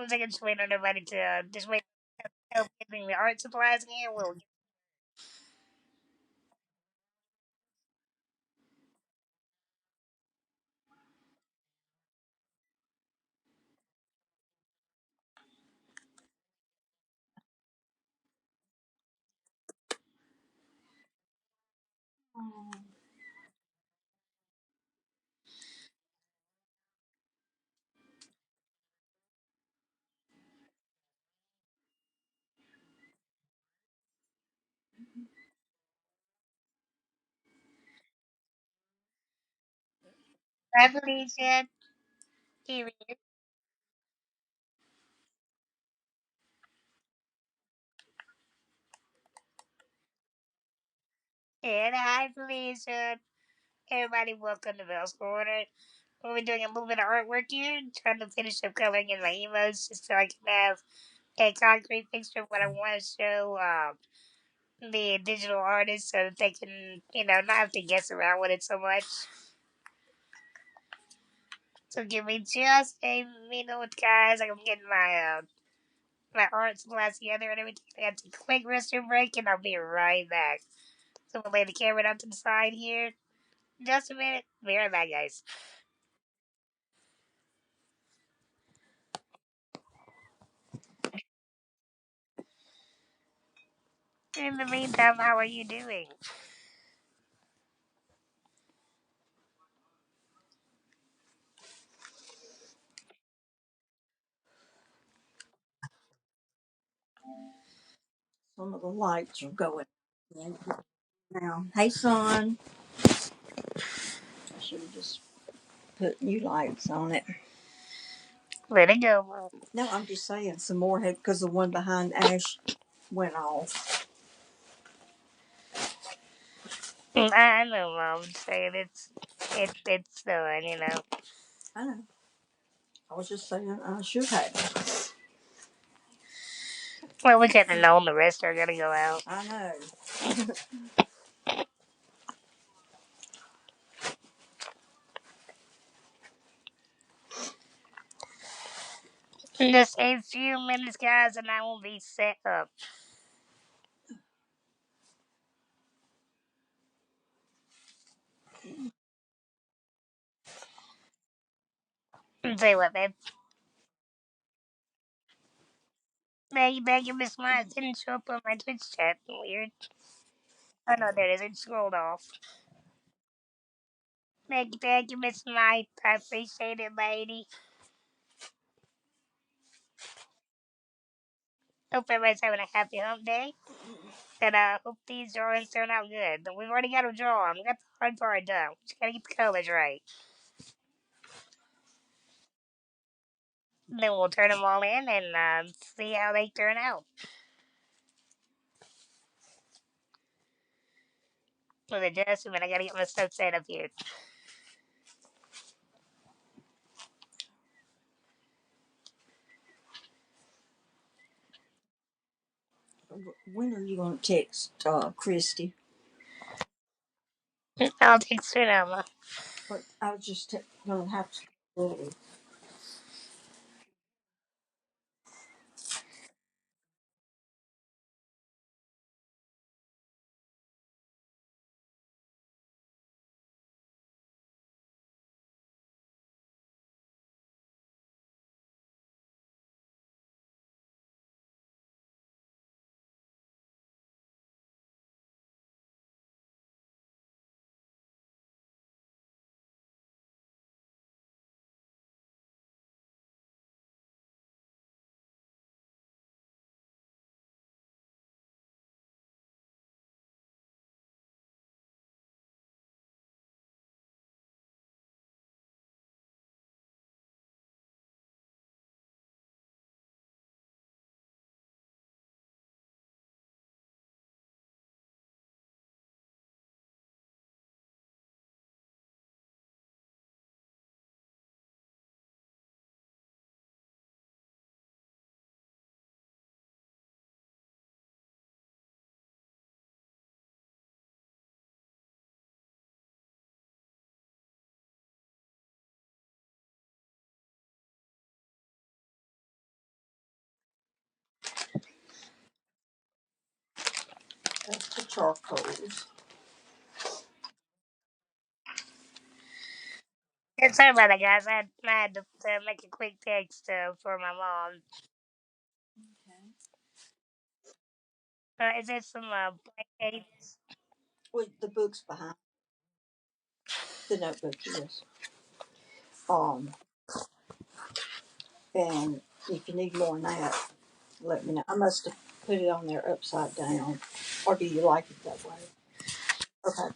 I was like, just waiting on everybody to just wait. Help getting the art supplies here. We'll Revolution. Here we go. And hi, Felicia. Everybody, welcome to Bell's Corner. We're doing a little bit of artwork here, trying to finish up coloring in my emotes just so I can have a concrete picture of what I want to show the digital artists so that they can, not have to guess around with it so much. So give me just a minute, guys. I'm getting my art supplies together and everything. I got to take a quick restroom break, and I'll be right back. So we'll lay the camera down to the side here. Just a minute. Be right back, guys. In the meantime, how are you doing? Some of the lights are going now. Hey, son. I should have just put new lights on it. Let it go. No, I'm just saying some more had because the one behind Ash went off. I know, Mom. Saying it's done. I know. I was just saying I should have. Well, we couldn't have known the rest are gonna go out. I know. Just a few minutes, guys, and I will be set up. Say what, babe? Thank you, Miss Mars. Didn't show up on my Twitch chat. Weird. Oh no, there it is. It scrolled off. Thank you, Miss Mike. I appreciate it, lady. Hope everybody's having a happy hump day. And I hope these drawings turn out good. We've already got them drawn. We got the hard part done. Just gotta get the colors right. Then we'll turn them all in and see how they turn out. With adjustment, I gotta get my stuff set up here. When are you going to text Christy? I'll take Sonoma. But I was just going to have to. charcoals. Yeah, sorry about that, guys. I had to make a quick text for my mom. Is there some blankets? With the books behind the notebook, yes. Um, and if you need more than that, let me know. I must have put it on there upside down. Or do you like it that way? Okay.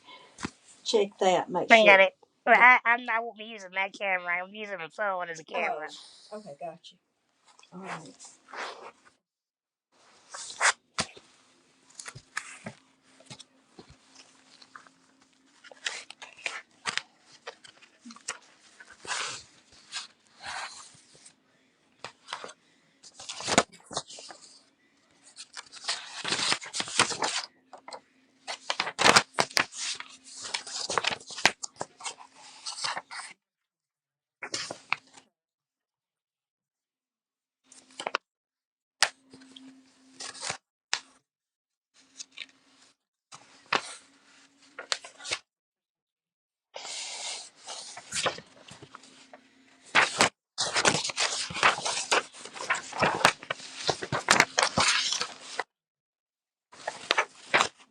Check that. Make I got sure. it. Well, Yeah. I won't be using that camera. I'm using the phone as a camera. Oh, okay, gotcha. All right.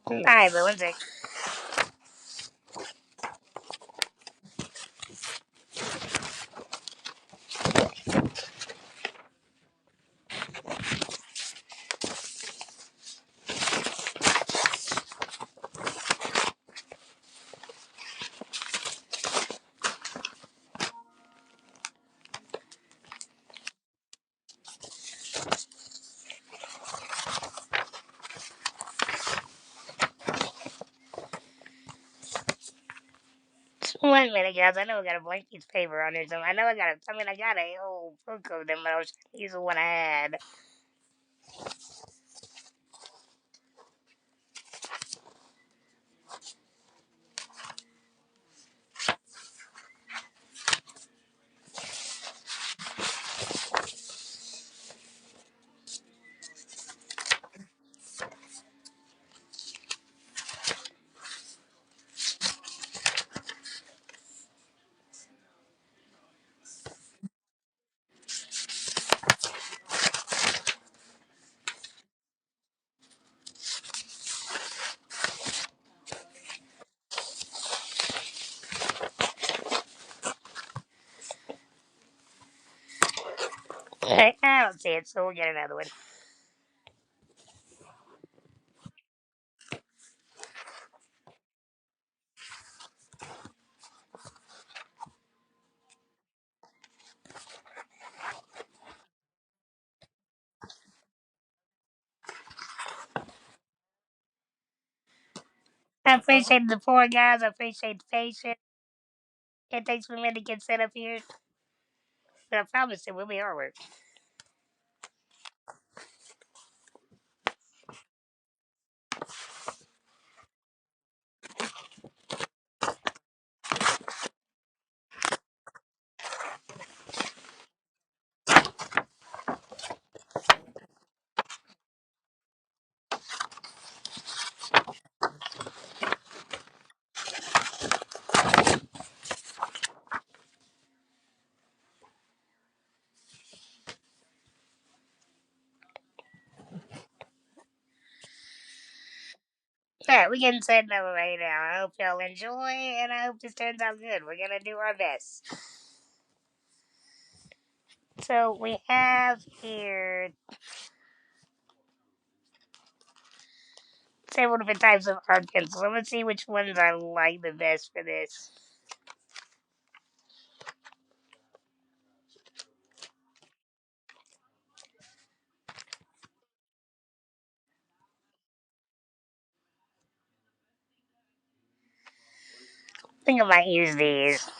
Alright, but one sec. One minute, guys. I know I got a blank piece of paper on there. So I know I got I got a whole book of them, but I was trying to use the one I had. I don't see it, so we'll get another one. I appreciate the poor guys. I appreciate the patience. It takes me a minute to get set up here. But I promise it will be hard work. Alright, we're getting set up right now. I hope y'all enjoy, and I hope this turns out good. We're gonna do our best. So we have here several different types of art pencils. So let's see which ones I like the best for this. I think I might use these.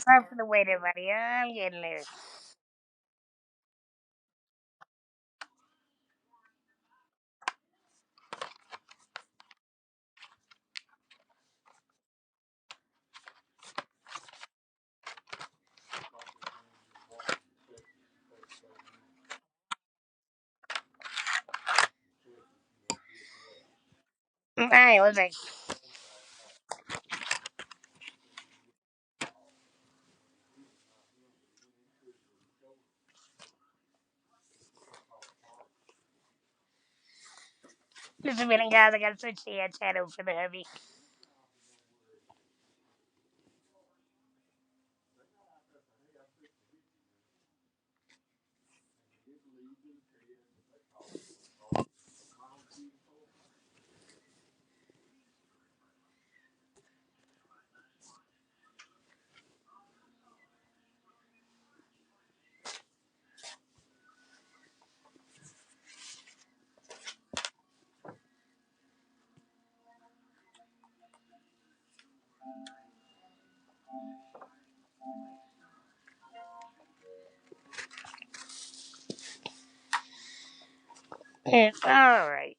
Sorry for the wait, everybody. I'm getting there. Alright, what's that? Just a minute, guys. I gotta switch the channel for the hubby. Alright.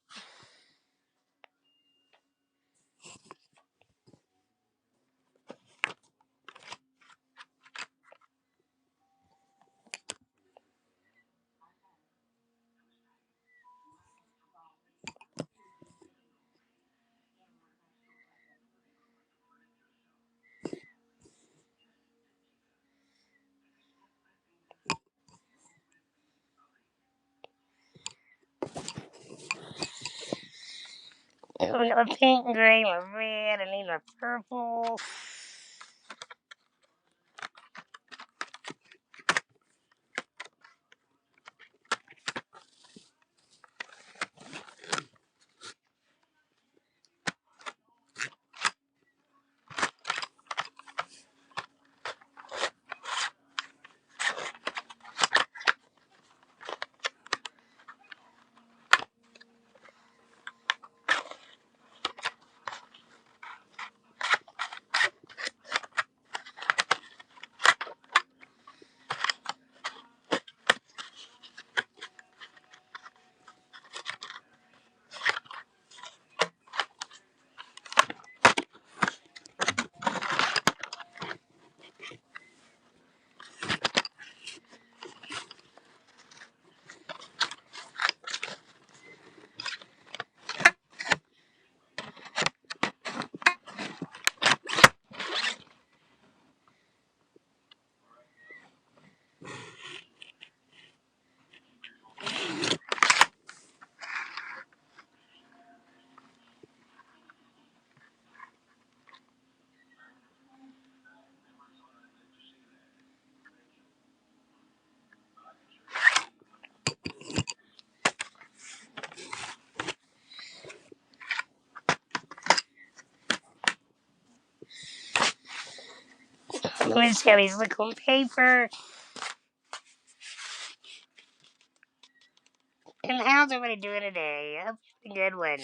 We got a pink, gray, a red, and even a purple. Let's get his liquid paper. And how's everybody doing today? I hope you had a good one.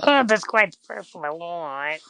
Oh, that's quite the purple I want.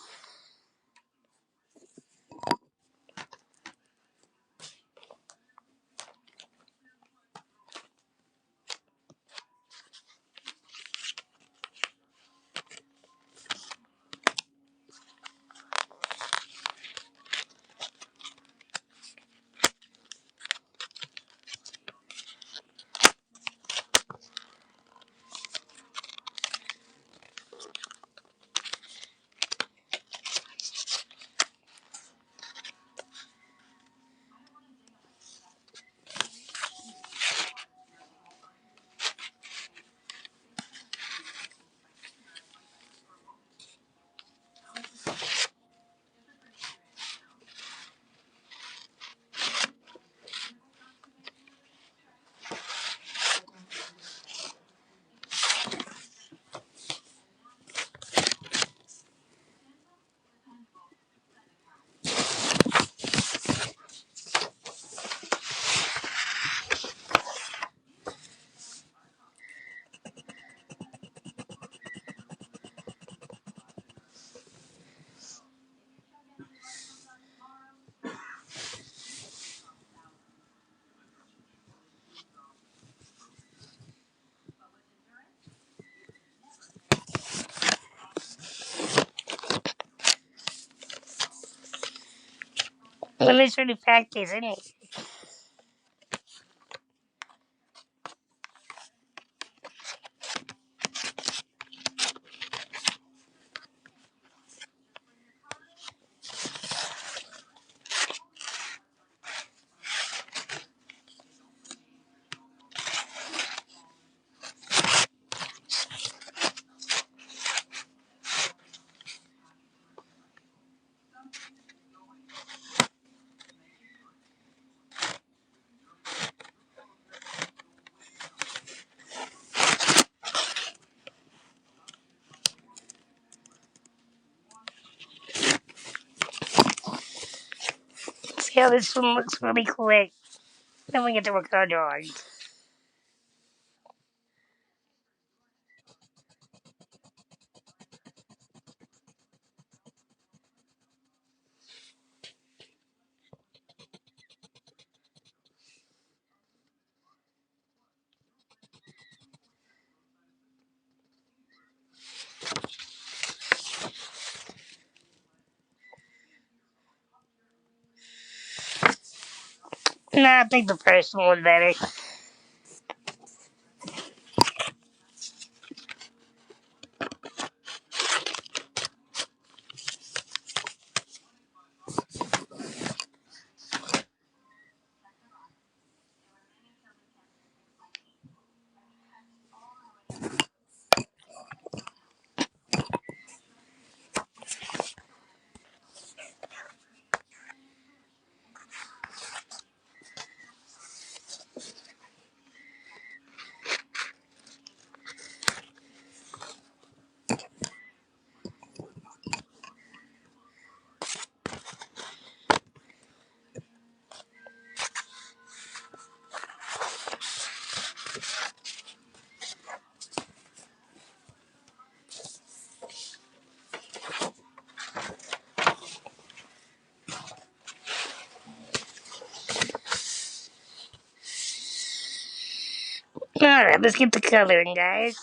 Well, it's really packed, isn't it? See how this one looks really quick. Then we get to work on our drawings. Nah, I think the first one was better. Alright, let's get the coloring, guys.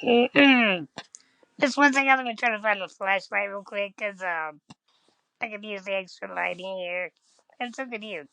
Mm-mm. Just one thing, I'm gonna try to find a flashlight real quick, cause I could use the extra light in here, and so could you.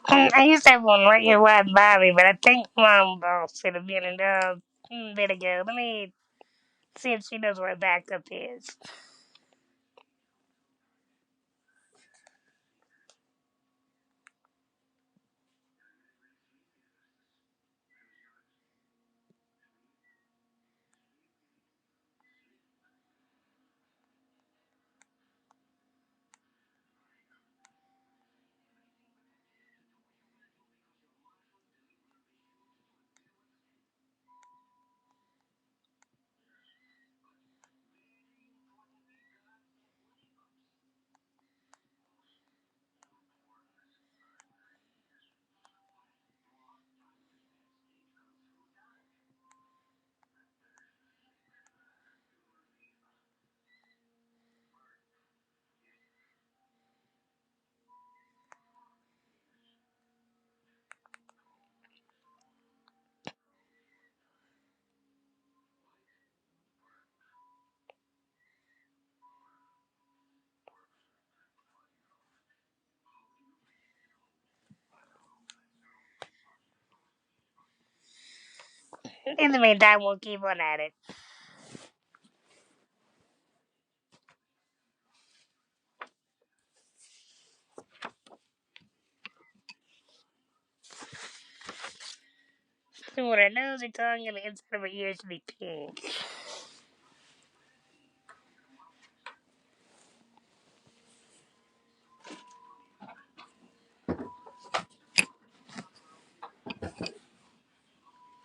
I used to have one right here right by me, but I think Mom lost it a bit ago. Let me see if she knows where backup is. In the meantime, we'll keep on at it. We want our nose, our tongue, and the inside of our ears to be pink.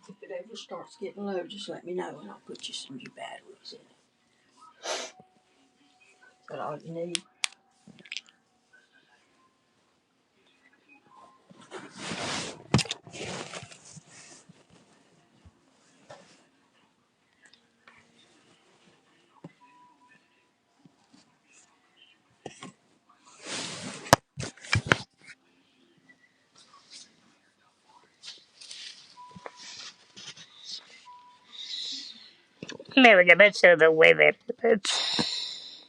If it ever starts getting low, just let me know and I'll put you some new batteries in it. Is that all you need? There we go. That shows the way that it's.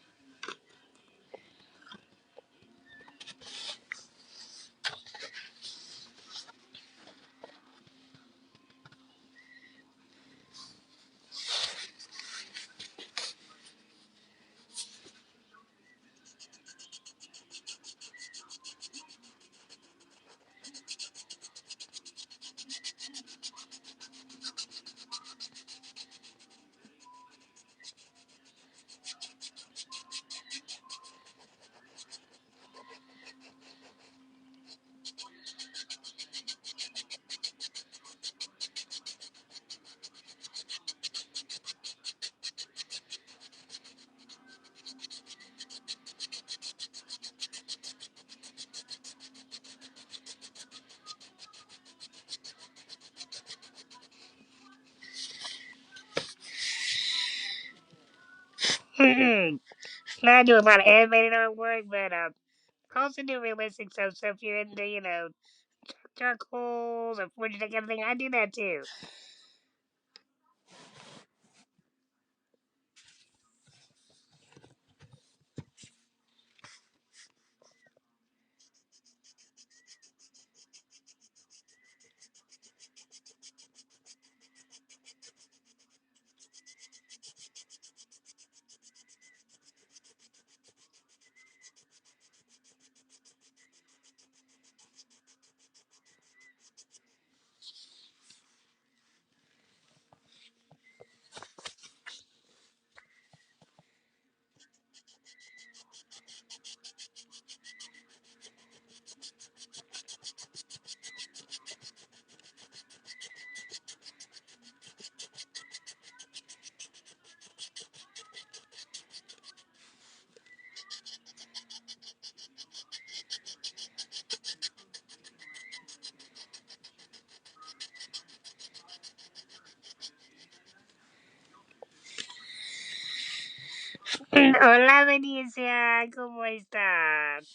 Now I do a lot of animated artwork, but I also do realistic stuff. So if you're into, charcoals or forging that kind of thing, I do that too. Hola, Benicia, ¿cómo estás?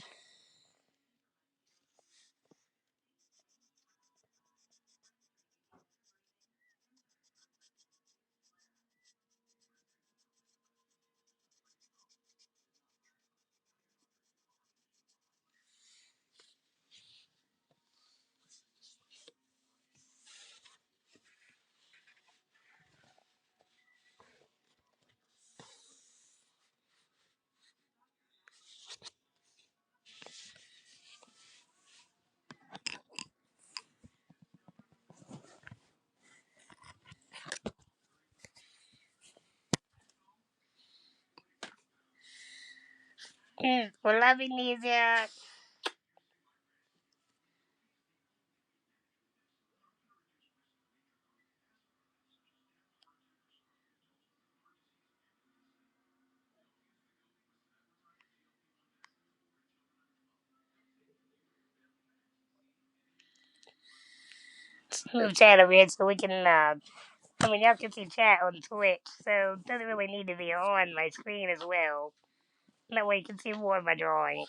Hola, Benicia. Move chat over here so we can, y'all can see chat on Twitch, so it doesn't really need to be on my screen as well. That way you can see more of my drawing.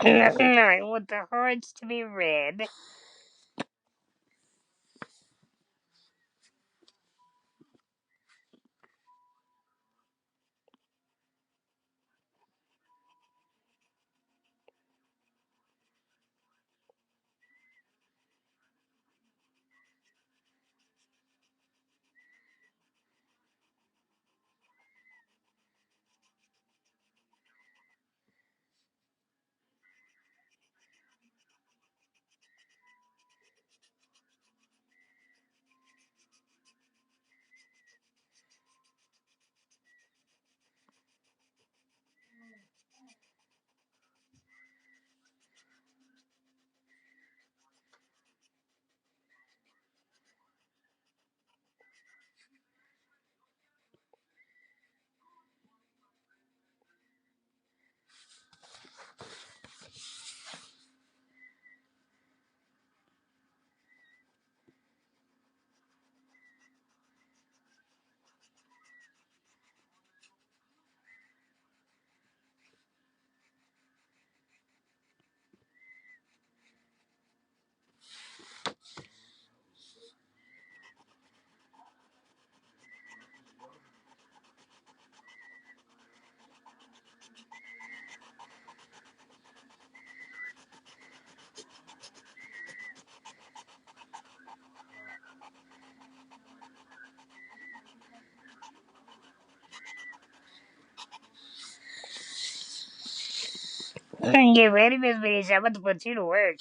I want the hearts to be red. Get ready, Miss Beach. I'm about to put you to work.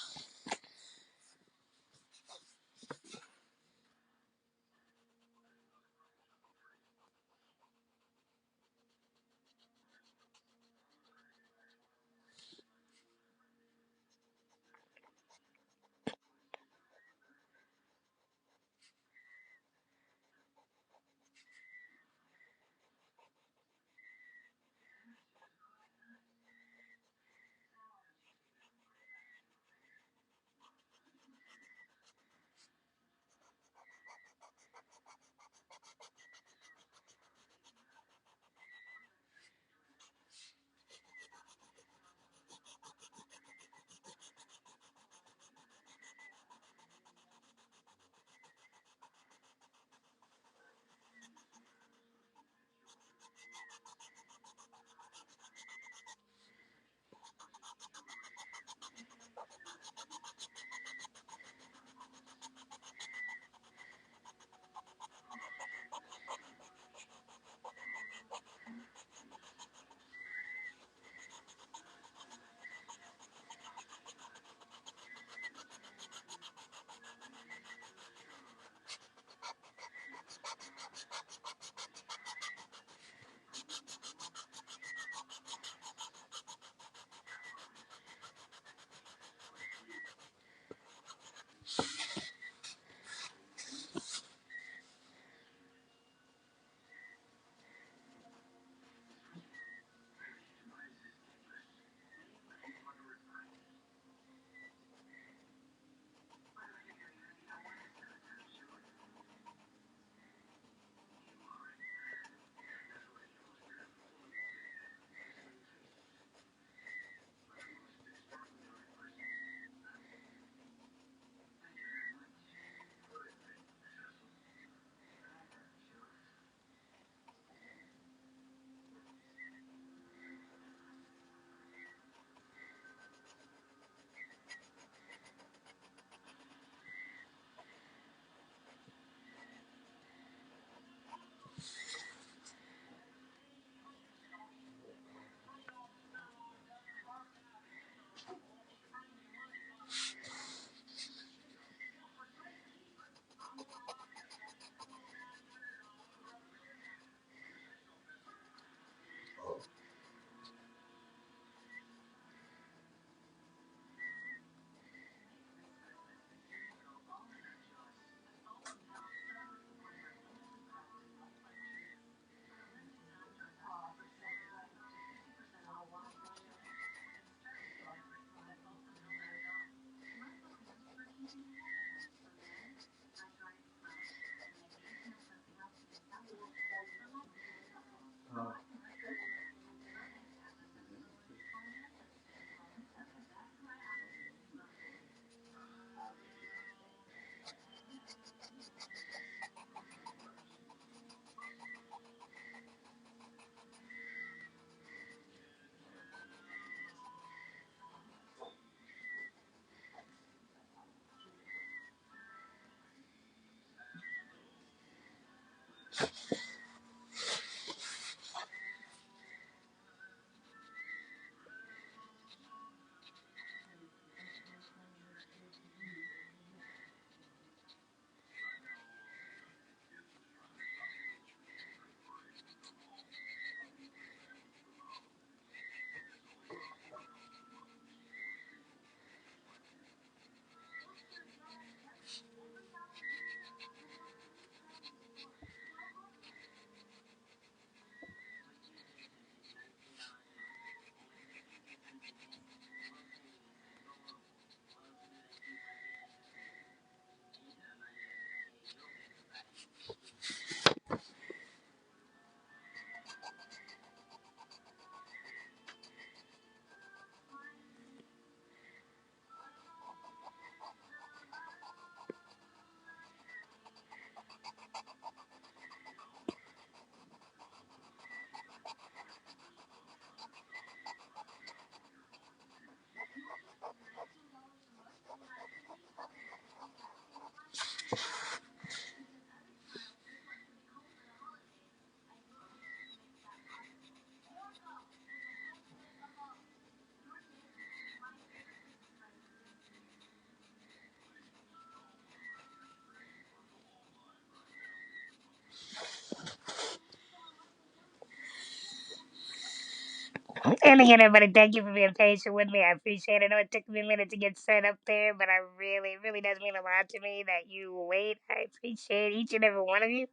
And again, everybody, thank you for being patient with me. I appreciate it. I know it took me a minute to get set up there, but it really does mean a lot to me that you wait. I appreciate each and every one of you.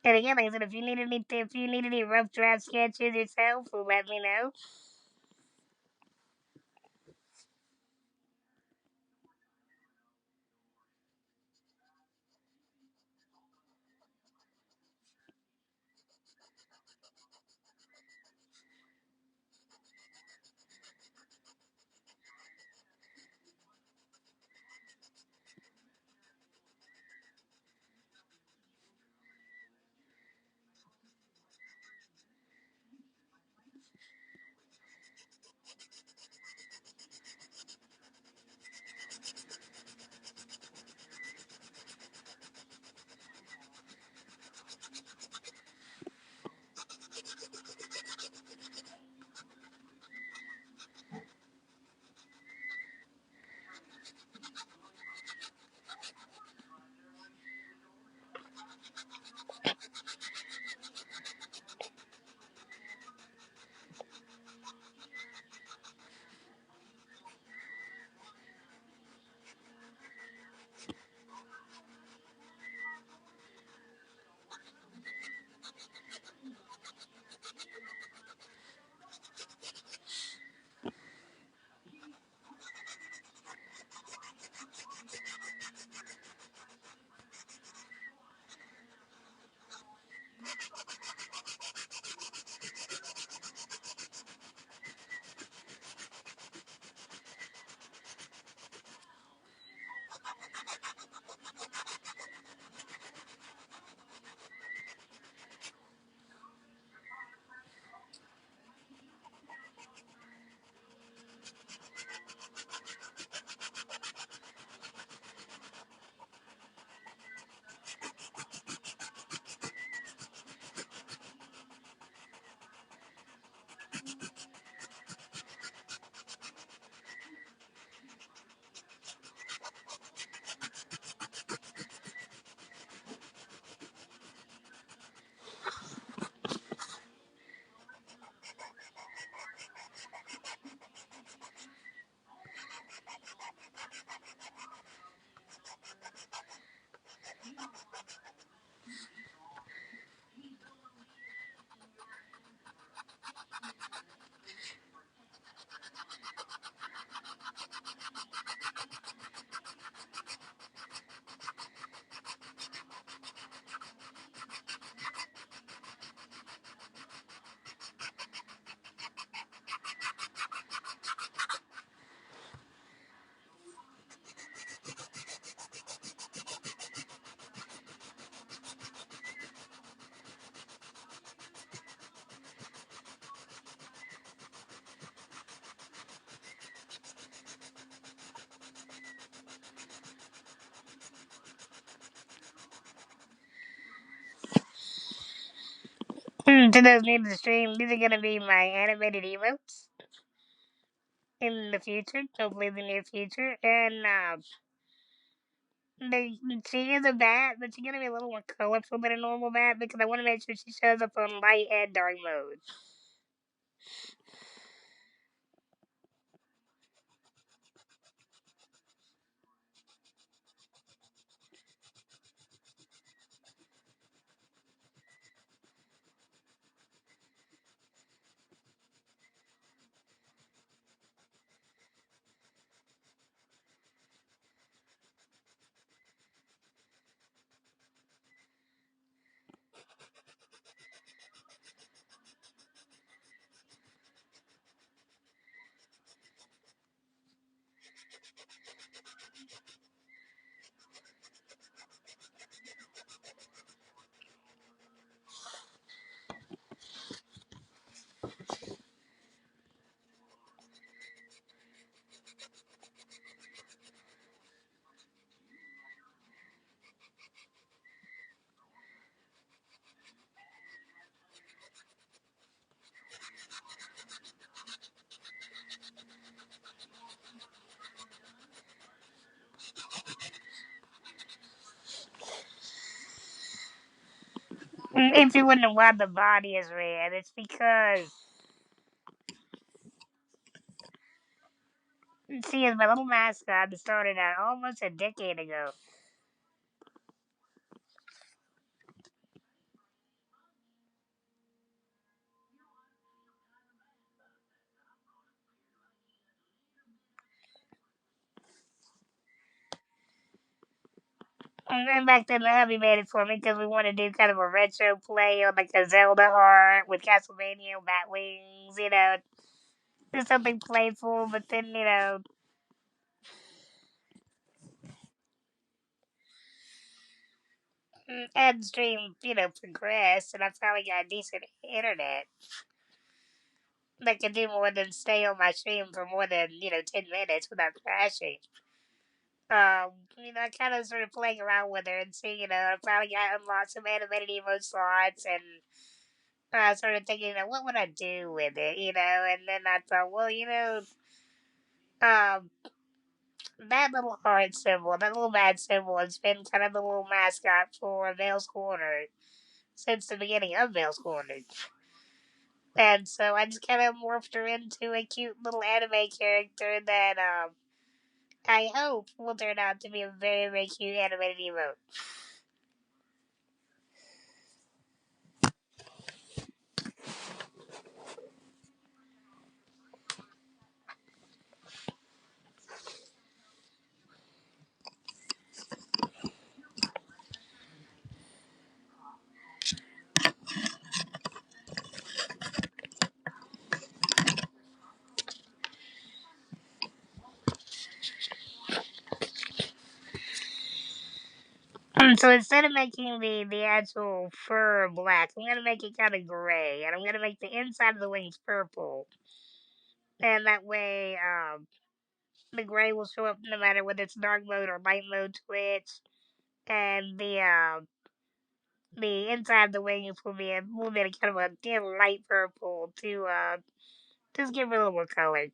And again, like I said, if you need any rough draft sketches yourself, let me know. To those new to the stream, these are going to be my animated emotes in the future, hopefully the near future. And she is a bat, but she's going to be a little more colorful than a normal bat because I want to make sure she shows up on light and dark mode. If you wonder why the body is red, it's because She is my little mascot that started out almost a decade ago. And then back then, the hubby made it for me because we wanted to do kind of a retro play on like a Zelda heart with Castlevania bat wings, just something playful. But then, ad stream, progressed, and I finally got decent internet that could do more than stay on my stream for more than 10 minutes without crashing. I kind of started playing around with her and see, I finally got unlocked some animated emote slots and I started thinking, what would I do with it, and then I thought, well, um, that little heart symbol, that little bad symbol has been kind of the little mascot for Vale's Corner since the beginning of Vale's Corner. And so I just kind of morphed her into a cute little anime character that I hope will turn out to be a very, very cute animated emote. So instead of making the actual fur black, I'm gonna make it kind of gray, and I'm gonna make the inside of the wings purple, and that way, the gray will show up no matter whether it's dark mode or light mode twitch, and the inside of the wings will be a little bit of kind of a dim light purple to just give it a little more color.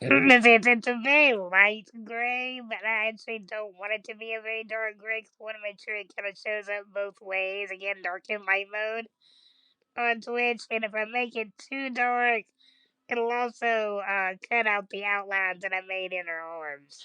It's a very light gray, but I actually don't want it to be a very dark gray. 'Cause I want to make sure it kind of shows up both ways. Again, dark and light mode on Twitch, and if I make it too dark, it'll also cut out the outlines that I made in her arms.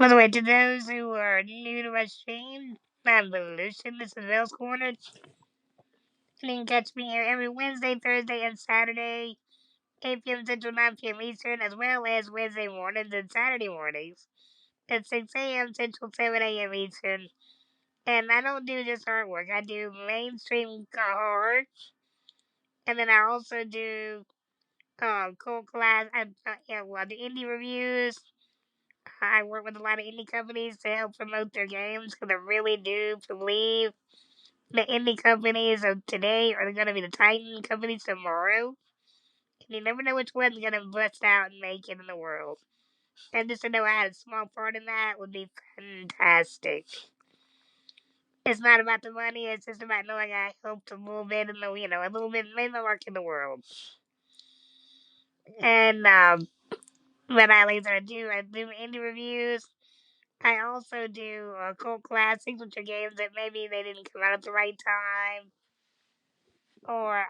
By the way, to those who are new to my stream, I'm Evolution. This is Bell's Corner. You can catch me here every Wednesday, Thursday, and Saturday, 8 p.m. Central, 9 p.m. Eastern, as well as Wednesday mornings and Saturday mornings at 6 a.m. Central, 7 a.m. Eastern. And I don't do just artwork. I do mainstream art, and then I also do cool class. The indie reviews. I work with a lot of indie companies to help promote their games because I really do believe the indie companies of today are going to be the Titan companies tomorrow. And you never know which one's going to bust out and make it in the world. And just to know I had a small part in that would be fantastic. It's not about the money, it's just about knowing I helped a little bit in the, a little bit, made my mark in the world. And, what I do indie reviews. I also do cult classics, which are games that maybe they didn't come out at the right time, or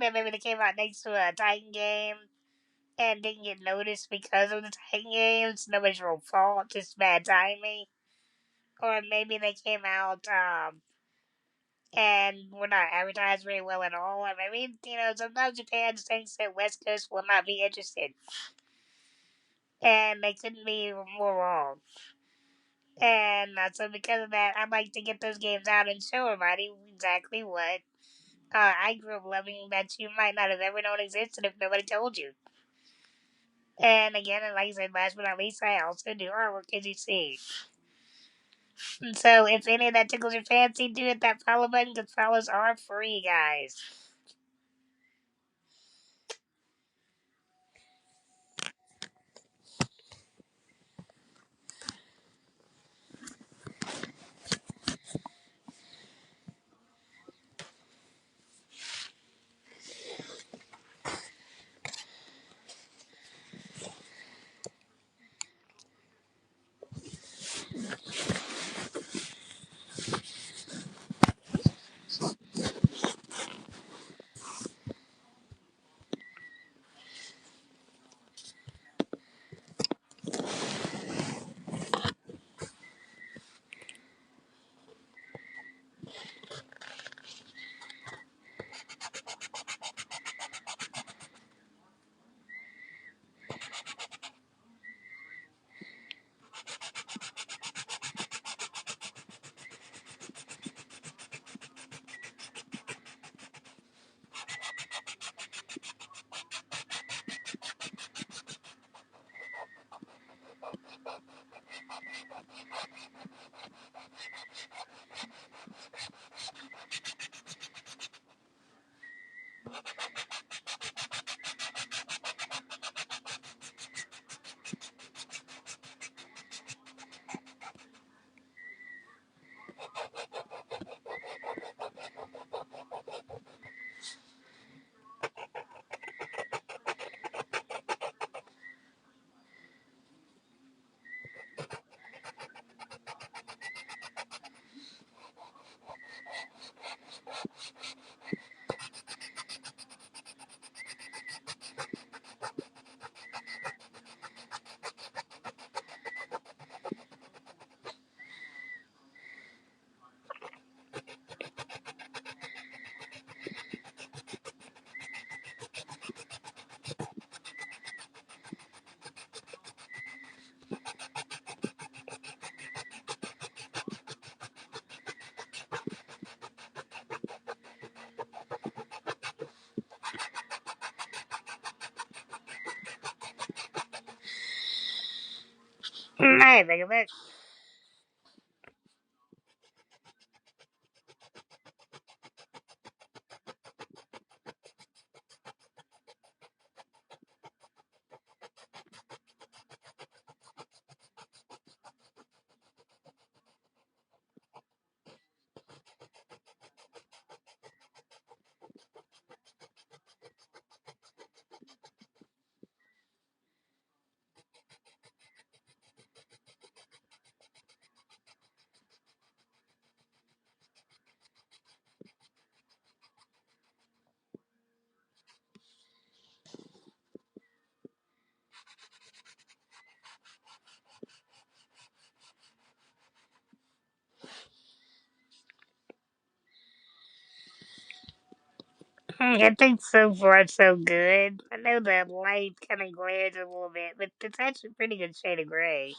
maybe they came out next to a Titan game and didn't get noticed because of the Titan games. Nobody's real fault, just bad timing. Or maybe they came out and were not advertised very well at all. Or maybe sometimes Japan just thinks that West Coast will not be interested, and they couldn't be more wrong. And so because of that, I like to get those games out and show everybody exactly what I grew up loving that you might not have ever known existed if nobody told you. And again, and like I said, last but not least, I also do artwork, as you see. And so if any of that tickles your fancy, do hit that follow button because follows are free, guys. I think of it. I think so far so good. I know the light kind of glares a little bit, but it's actually a pretty good shade of gray.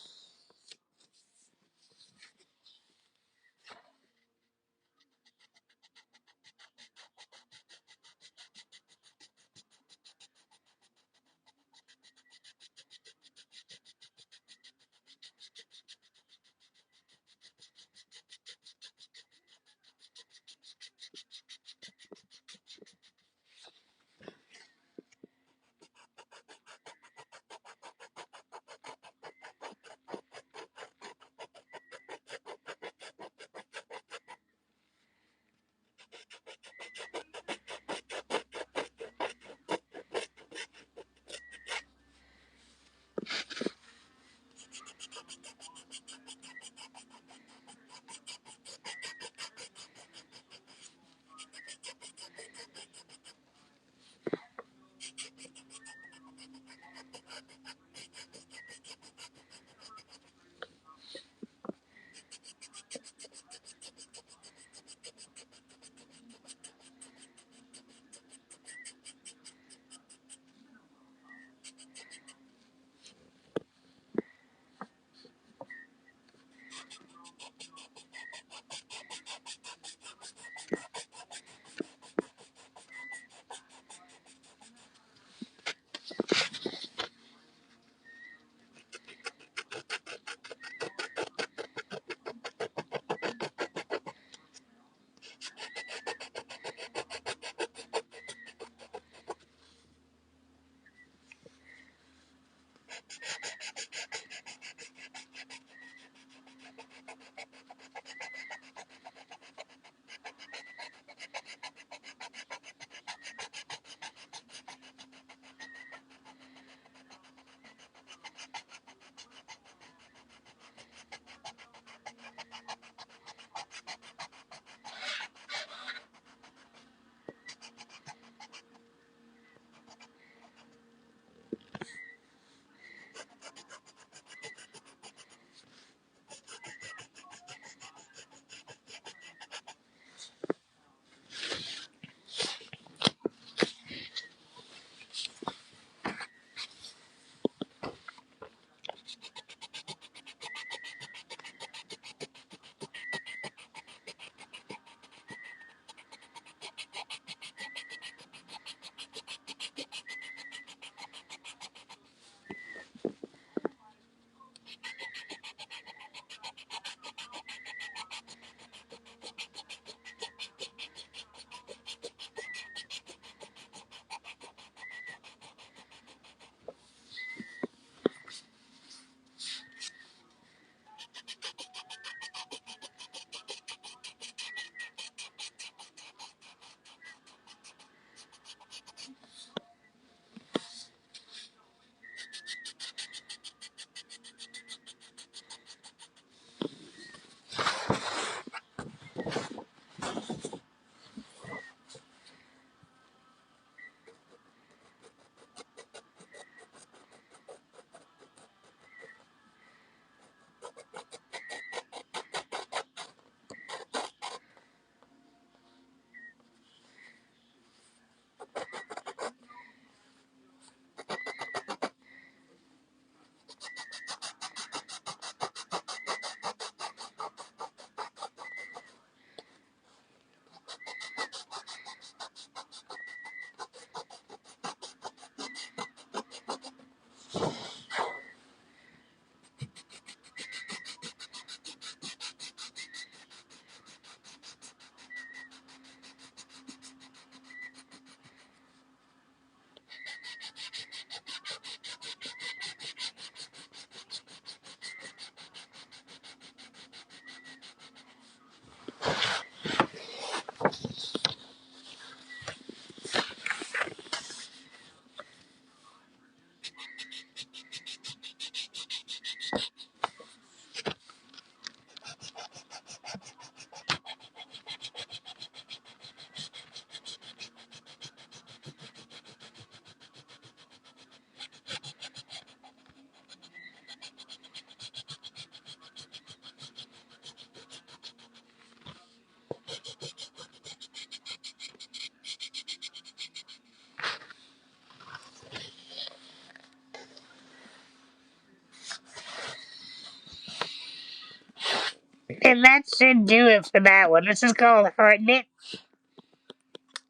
And that should do it for that one. This is called Heart Knit.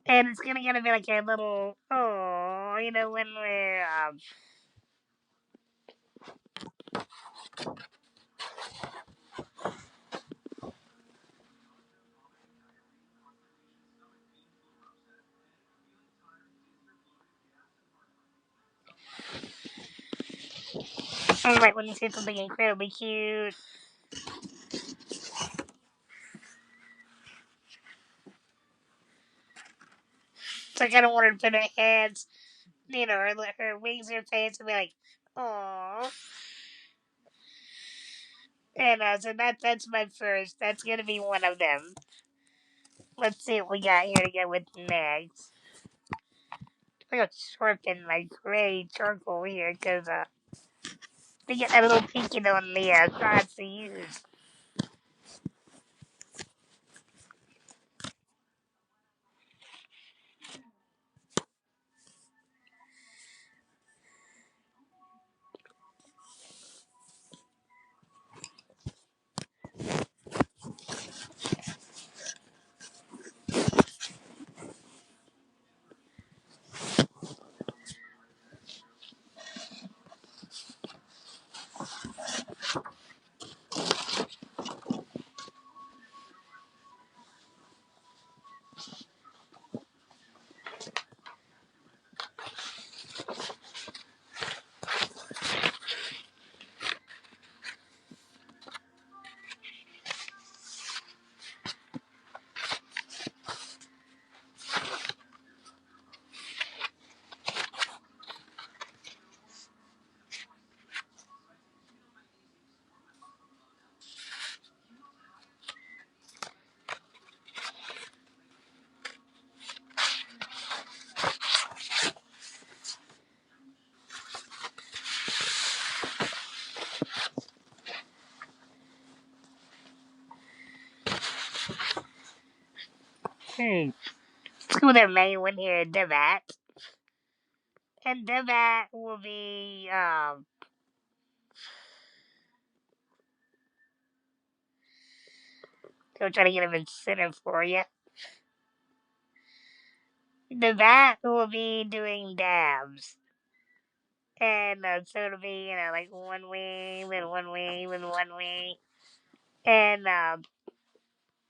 And it's gonna be like a little, oh, when we're, like when you see something incredibly cute. So I kind of wanted to put her hands, her wings in her face and be like, oh. And so that's my first. That's gonna be one of them. Let's see what we got here to go with next. I got sharpen my gray charcoal here because they get that little pinky on the sides to use. Let's go with our main one here, Devat. And Devat will be I'll try to get him in center for you. Devat will be doing dabs. And so it'll be, like one wing, then one wing, then one wing. And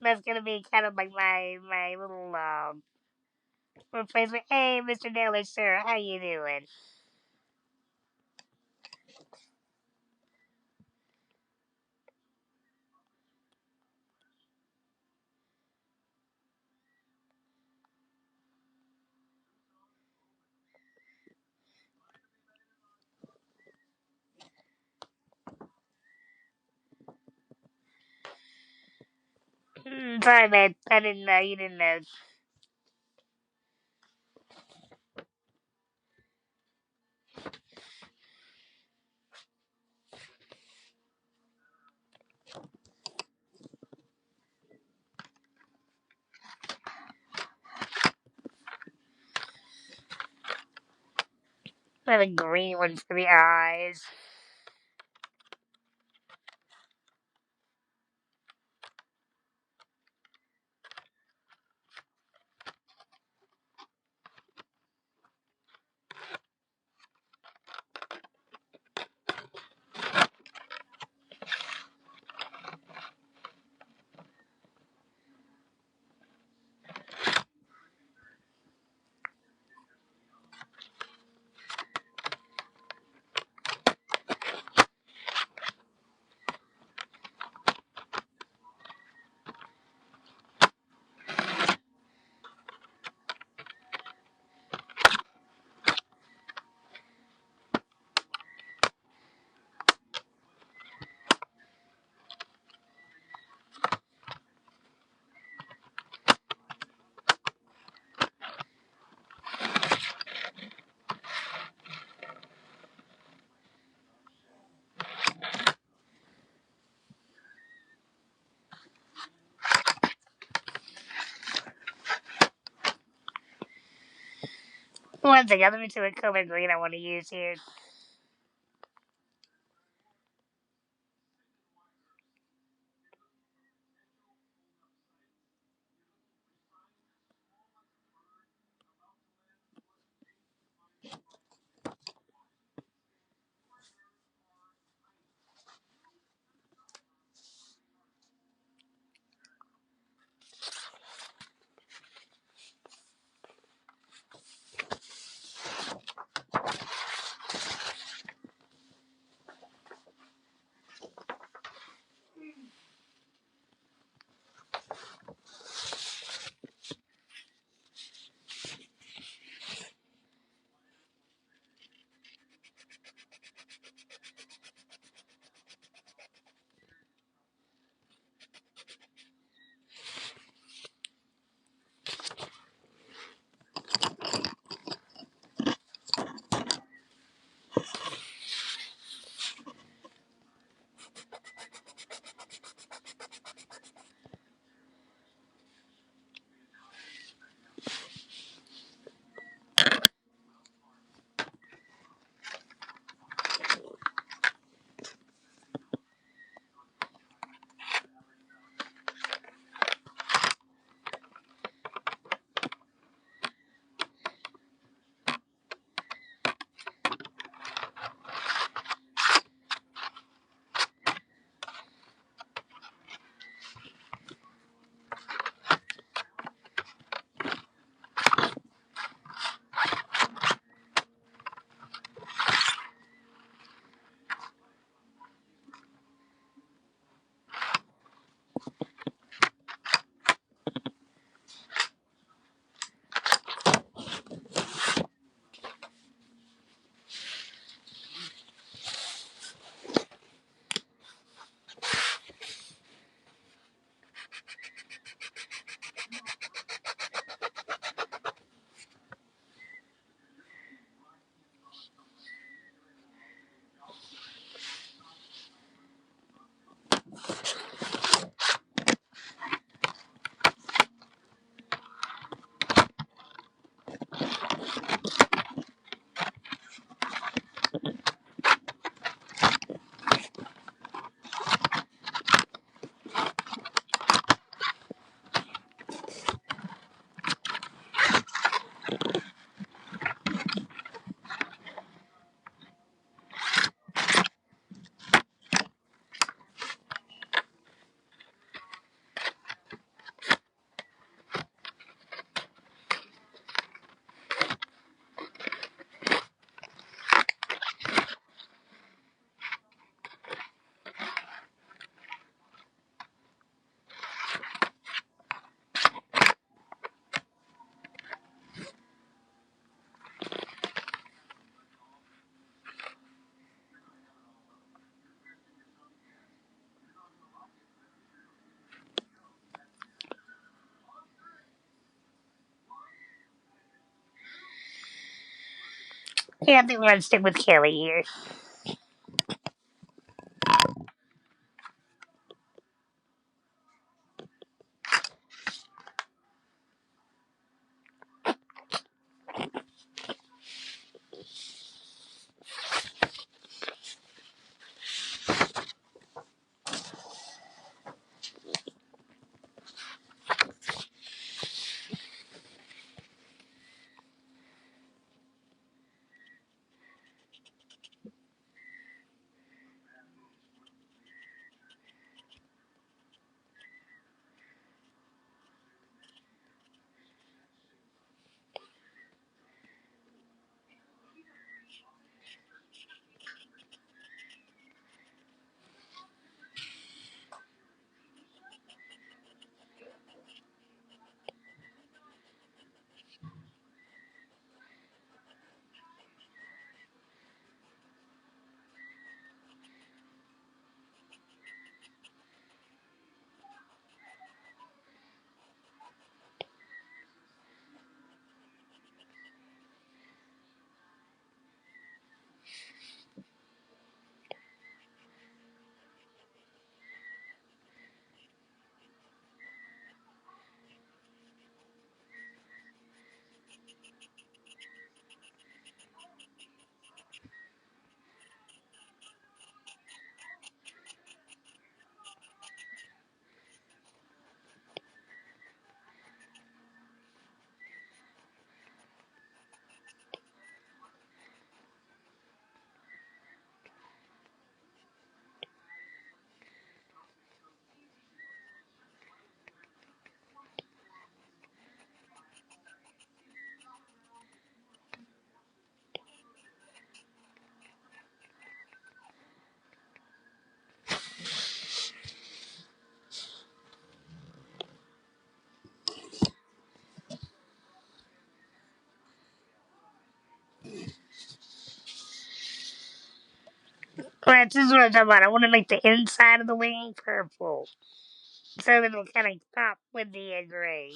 that's gonna be kind of like my little replacement. Hey, Mr. Naylor, sir, how you doing? Sorry, man. I didn't know. You didn't know. I have a green one for the eyes. One second, let me see what color green I want to use here. Yeah, I think we're gonna stick with Kelly here. Alright, this is what I'm talking about. I want to make the inside of the wing purple. So it'll kind of pop with the gray.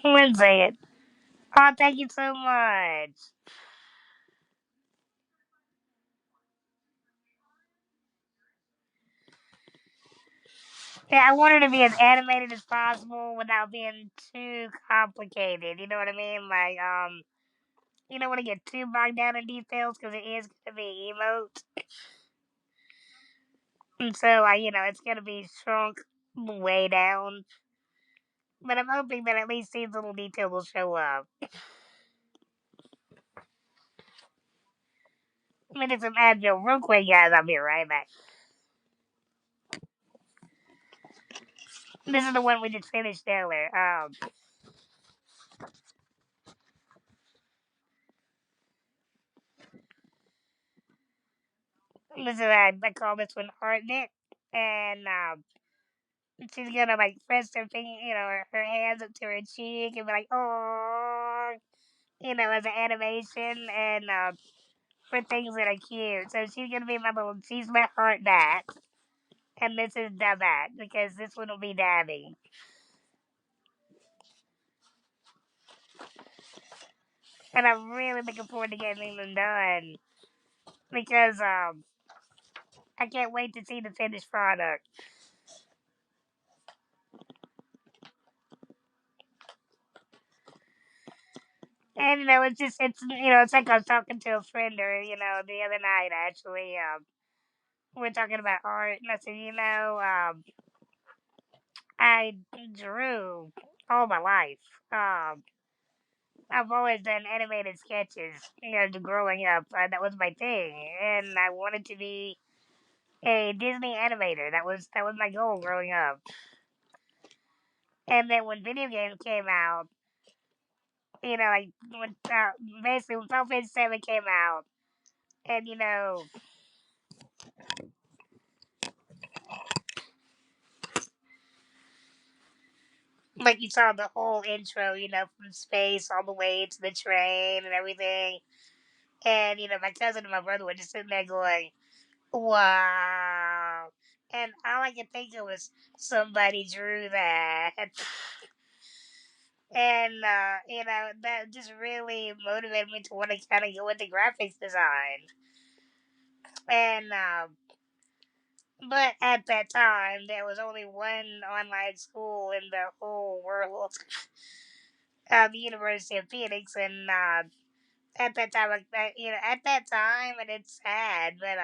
Wednesday it. Oh, thank you so much. Yeah, I wanted to be as animated as possible without being too complicated. You know what I mean? Like, you don't want to get too bogged down in details because it is going to be emote. And so, it's going to be shrunk way down. But I'm hoping that at least these little details will show up. I'm gonna do some Advil real quick, guys. I'll be right back. This is the one we just finished earlier. This is I call this one Heart Knit, and she's gonna like press her finger, her hands up to her cheek and be like, oh, as an animation and for things that are cute. So she's gonna be she's my heart that, and this is that because this one will be dabbing, and I'm really looking forward to getting them done because I can't wait to see the finished product. And it's like I was talking to a friend or the other night actually. We're talking about art, and I said, I drew all my life. Um, I've always done animated sketches. Growing up, that was my thing, and I wanted to be a Disney animator. That was my goal growing up. And then when video games came out, like when basically when Final Fantasy 7 came out, and like you saw the whole intro, from space all the way to the train and everything. And my cousin and my brother were just sitting there going, "Wow!" And all I could think of was somebody drew that, and that just really motivated me to want to kind of go into graphics design. And but at that time, there was only one online school in the whole world, the University of Phoenix, and at that time, at that time, and it's sad, but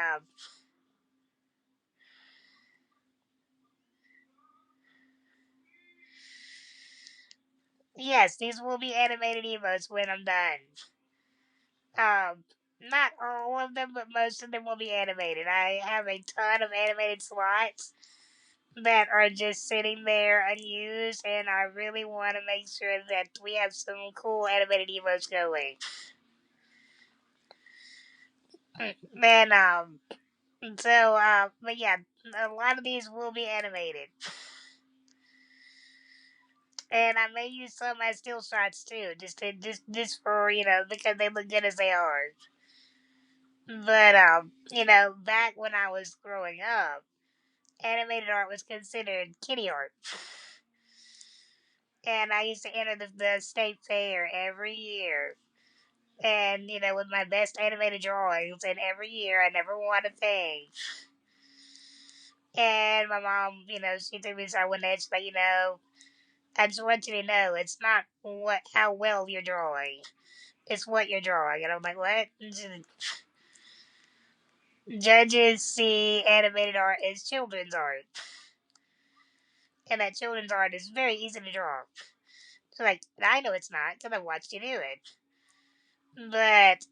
yes, these will be animated emotes when I'm done. Not all of them, but most of them will be animated. I have a ton of animated slots that are just sitting there unused, and I really want to make sure that we have some cool animated emotes going. And but yeah, a lot of these will be animated. And I may use some as still shots too, just for because they look good as they are. But back when I was growing up, animated art was considered kitty art, and I used to enter the state fair every year. And with my best animated drawings, and every year I never won a thing. And my mom, she took me aside one day. She's like, I just want you to know it's not how well you're drawing. It's what you're drawing. And I'm like, what? Judges see animated art as children's art. And that children's art is very easy to draw. So, like, I know it's not because I watched you do it. But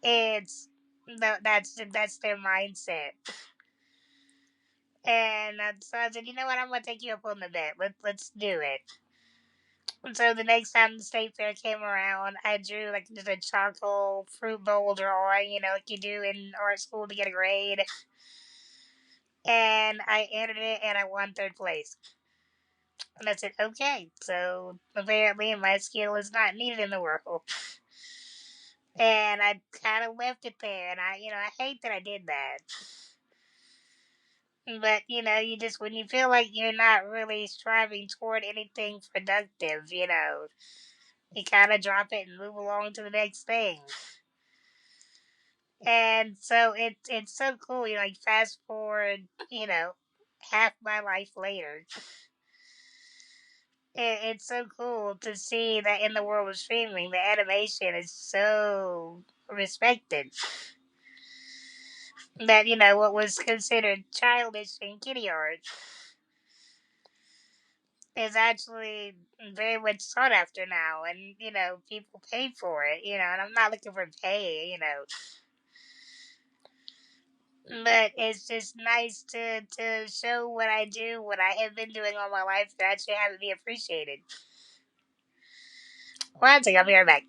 it's, that's their mindset. And so I said, you know what? I'm going to take you up on the bet. Let's do it. And so the next time the state fair came around, I drew like just a charcoal fruit bowl drawing, like you do in art school to get a grade. And I entered it and I won third place. And I said, okay, so apparently my skill is not needed in the world. And I kind of left it there. And I hate that I did that. But, you just, when you feel like you're not really striving toward anything productive, You kind of drop it and move along to the next thing. And so it's so cool. You know, like fast forward, half my life later, it's so cool to see that in the world of streaming, the animation is so respected. That what was considered childish and kitty art is actually very much sought after now, and people pay for it. And I'm not looking for pay. But it's just nice to show what I do, what I have been doing all my life, to actually have it be appreciated. One second, I'll be right back.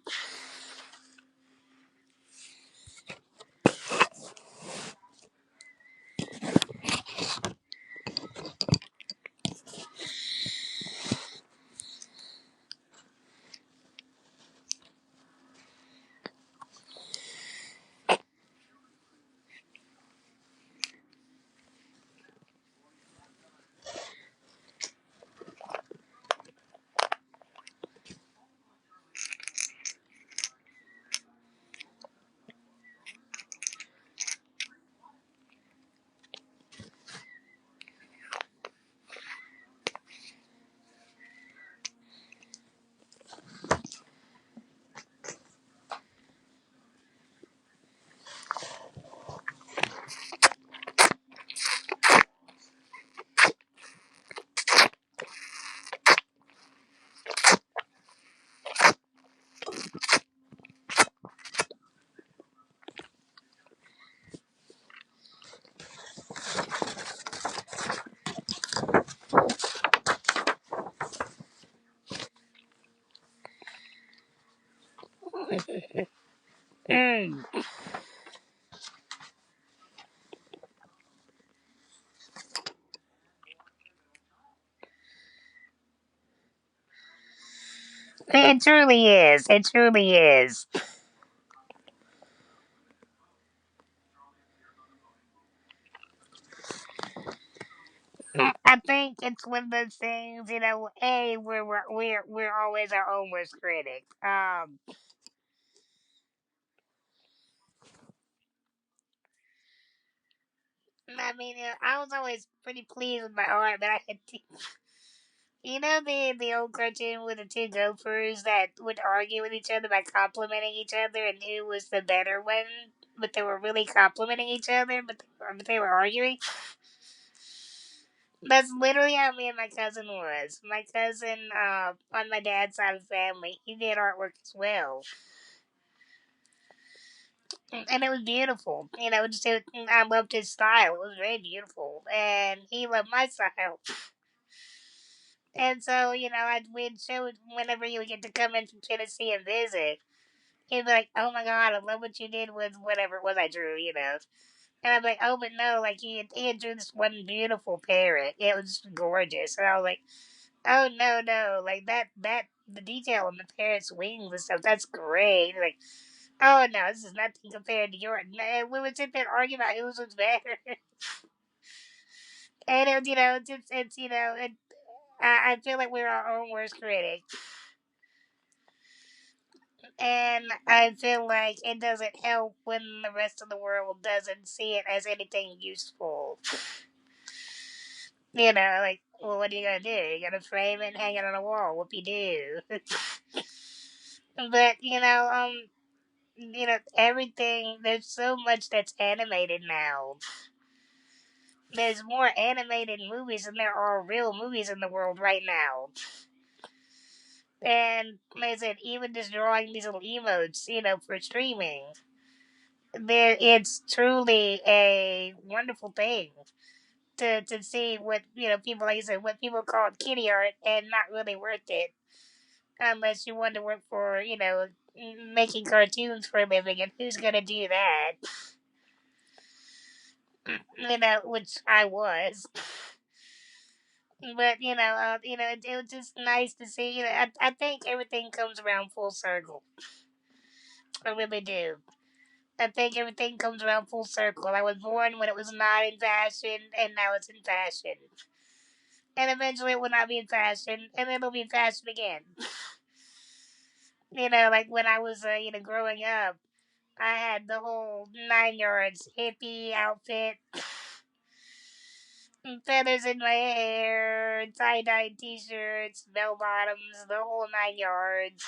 Mm. It truly is. It truly is. I think it's one of those things. We're always our own worst critic. I mean, I was always pretty pleased with my art, but I had to. The old cartoon with the two gophers that would argue with each other by complimenting each other and who was the better one, but they were really complimenting each other, but they were arguing. That's literally how me and my cousin was. My cousin, on my dad's side of the family, he did artwork as well, and it was beautiful. I loved his style. It was very beautiful, and he loved my style. And so, we'd show it whenever he would get to come in from Tennessee and visit. He'd be like, "Oh my God, I love what you did with whatever it was I drew." And I'm like, "Oh, but no, like he had drew this one beautiful parrot. It was gorgeous." And I was like, "Oh no, no, like that the detail on the parrot's wings and stuff, that's great." Like, "Oh no, this is nothing compared to yours." And we would sit there and argue about whose was better. And I feel like we're our own worst critic. And I feel like it doesn't help when the rest of the world doesn't see it as anything useful. Like, well, what are you gonna do? You're gonna frame it and hang it on a wall. Whoop you do. But everything. There's so much that's animated now. There's more animated movies than there are real movies in the world right now. And like I said, even just drawing these little emotes, for streaming, it's truly a wonderful thing to see what people, like I said, what people call kitty art, and not really worth it unless you want to work for making cartoons for a living, and who's gonna do that? Which I was. But it was just nice to see. I think everything comes around full circle. I really do. I think everything comes around full circle. I was born when it was not in fashion, and now it's in fashion. And eventually it will not be in fashion, and then it'll be in fashion again. Like when I was, growing up, I had the whole 9 yards hippie outfit, feathers in my hair, tie dye t shirts, bell bottoms, the whole 9 yards.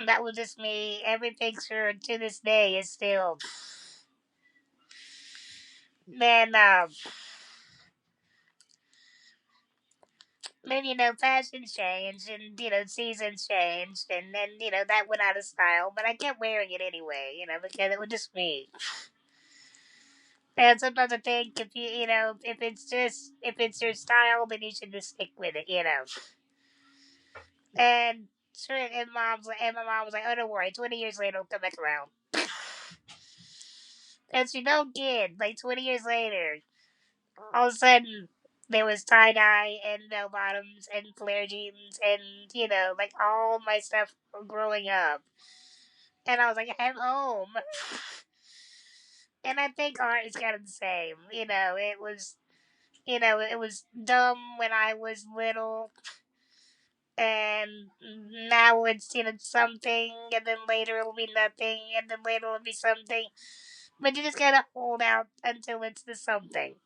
That was just me. Every picture to this day is still. Then, fashions changed and, seasons changed, and then, that went out of style, but I kept wearing it anyway, because it was just me. And sometimes I think if if it's your style, then you should just stick with it. And sure, and my mom was like, "Oh, don't worry. 20 years later, it'll come back around." And she don't kid. Like 20 years later, all of a sudden, there was tie dye and bell bottoms and flare jeans and like all my stuff growing up. And I was like, I'm home. And I think art is kind of the same. It was dumb when I was little, and now it's something, and then later it'll be nothing, and then later it'll be something. But you just gotta hold out until it's the something,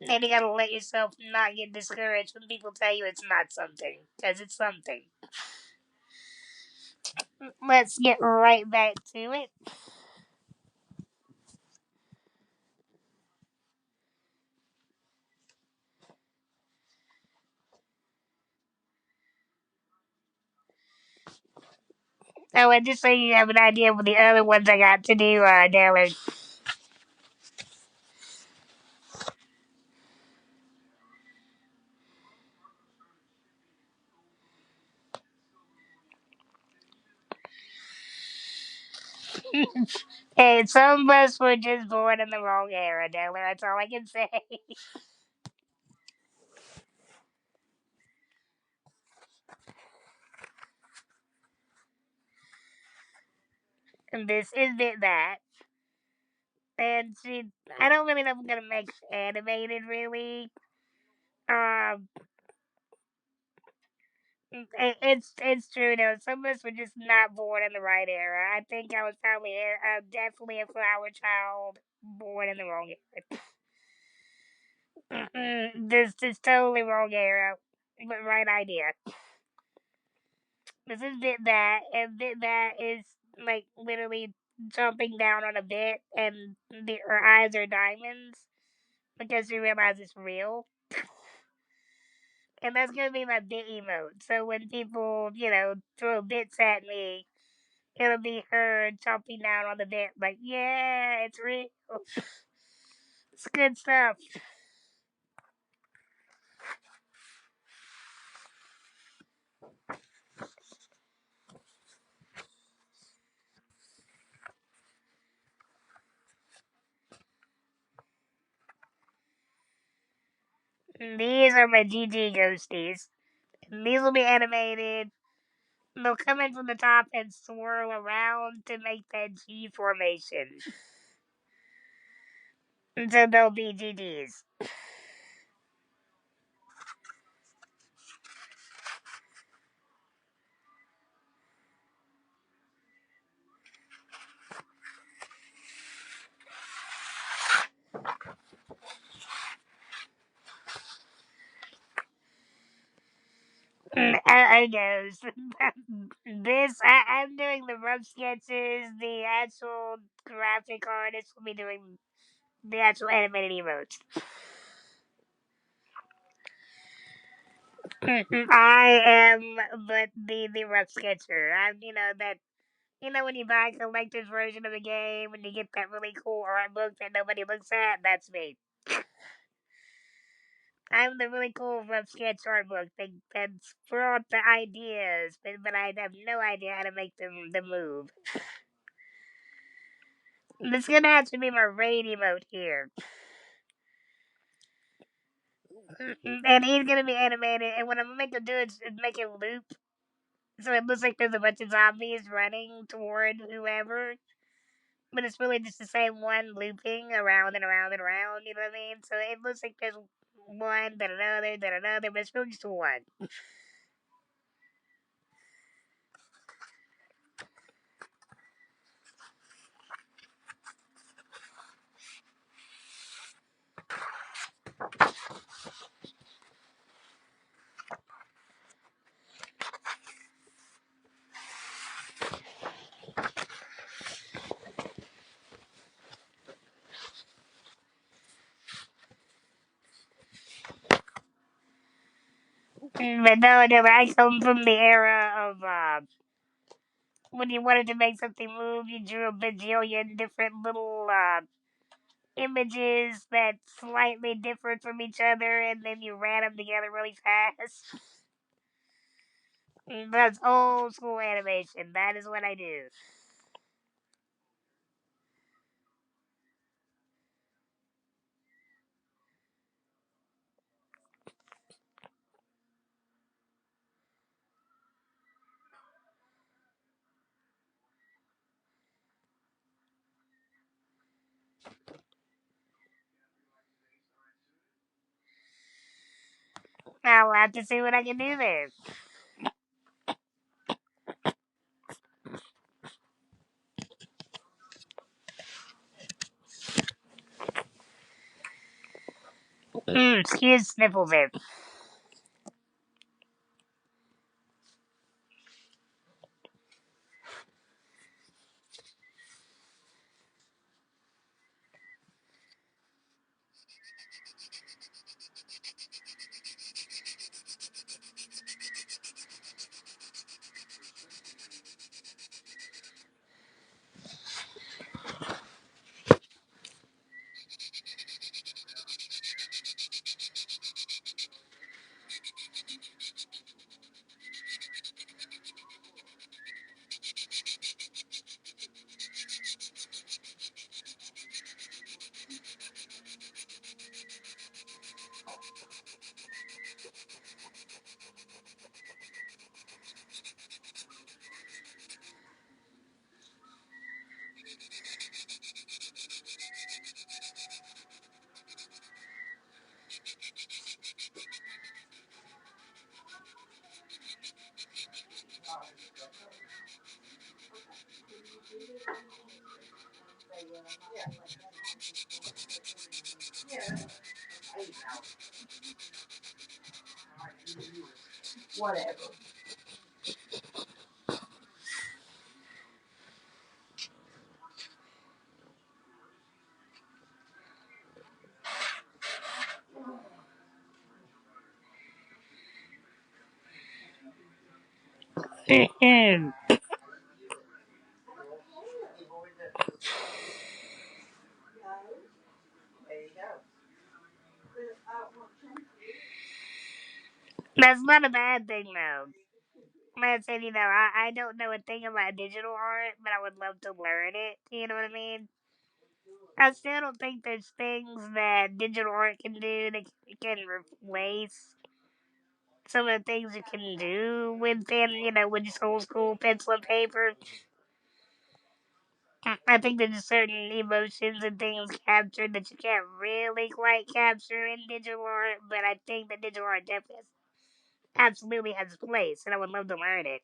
and you gotta let yourself not get discouraged when people tell you it's not something, because it's something. Let's get right back to it. Oh, and just so you have an idea of the other ones I got to do, Dallin. Hey, some of us were just born in the wrong era, Dallin. That's all I can say. And this is it that. And I don't really know if I'm gonna make animated really. Um, it's true though. Some of us were just not born in the right era. I think I was probably definitely a flower child born in the wrong era. This totally wrong era, but right idea. This is bit that, and bit that is like literally jumping down on a bit, and her eyes are diamonds because she realizes it's real. And that's gonna be my bit emote. So when people, throw bits at me, it'll be her chomping down on the bit, like, yeah, it's real. It's good stuff. These are my GG ghosties. And these will be animated. They'll come in from the top and swirl around to make that G formation. And so they'll be GGs. I knows. I'm doing the rough sketches. The actual graphic artist will be doing the actual animated emotes. I am but the rough sketcher. I'm that when you buy a collector's version of a game and you get that really cool art book that nobody looks at, that's me. I'm the really cool rough sketch art book that's brought the ideas, but I have no idea how to make them move. This is gonna have to be my raid emote here. And he's gonna be animated, and what I'm gonna make him do is make it loop. So it looks like there's a bunch of zombies running toward whoever. But it's really just the same one looping around and around and around, you know what I mean? So it looks like there's one, then another, but it's really just one. But no, I come from the era of when you wanted to make something move, you drew a bajillion different little images that slightly differed from each other, and then you ran them together really fast. That's old school animation. That is what I do. I'll have to see what I can do there. Excuse sniffles there. Whatever. That's not a bad thing, though. Like I said, I don't know a thing about digital art, but I would love to learn it. You know what I mean? I still don't think there's things that digital art can do that can replace some of the things you can do with pen, with just old school pencil and paper. I think there's certain emotions and things captured that you can't really quite capture in digital art, but I think that digital art definitely absolutely has a place, and I would love to learn it.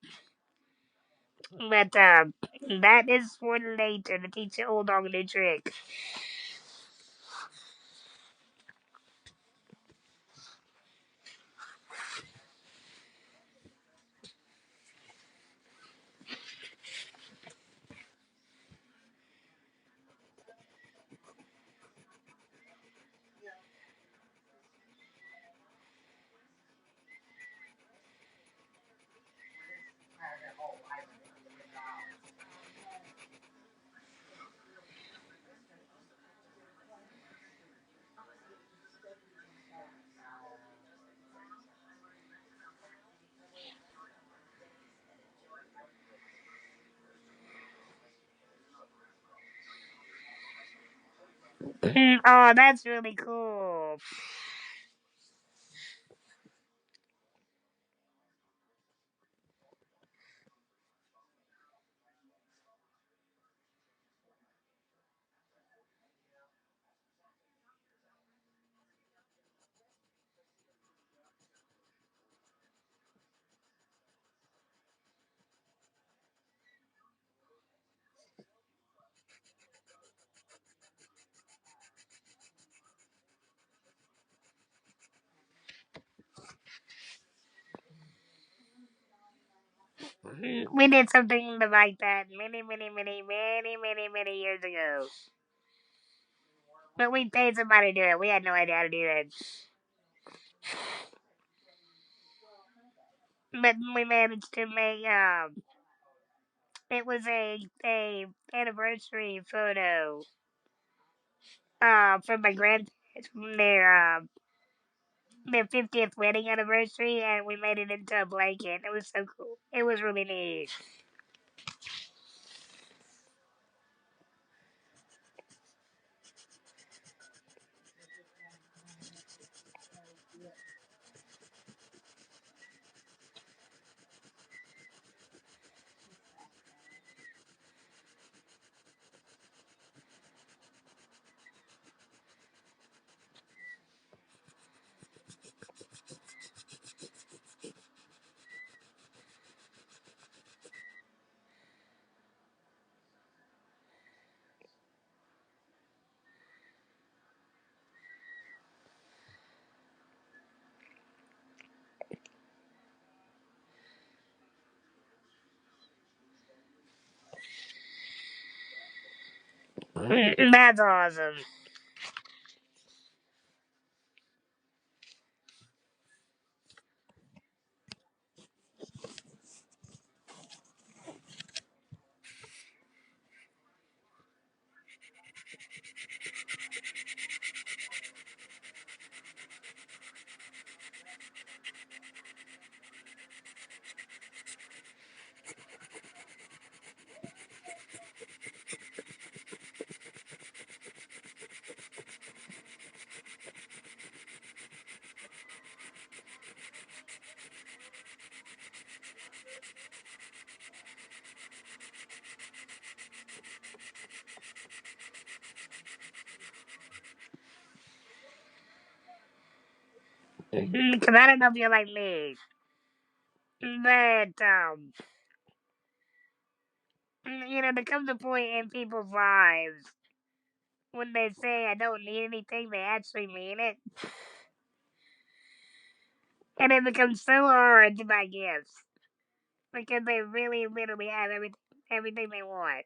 But that is for later to teach the old dog a new trick. Oh, that's really cool. We did something like that many years ago. But we paid somebody to do it. We had no idea how to do that. But we managed to make it was a anniversary photo from my grandparents from their 50th wedding anniversary, and we made it into a blanket. It was so cool. It was really neat. That's awesome. Because I don't know if you're like me, but there comes a point in people's lives when they say I don't need anything, they actually mean it, and it becomes so hard to buy gifts because they really, literally have everything they want.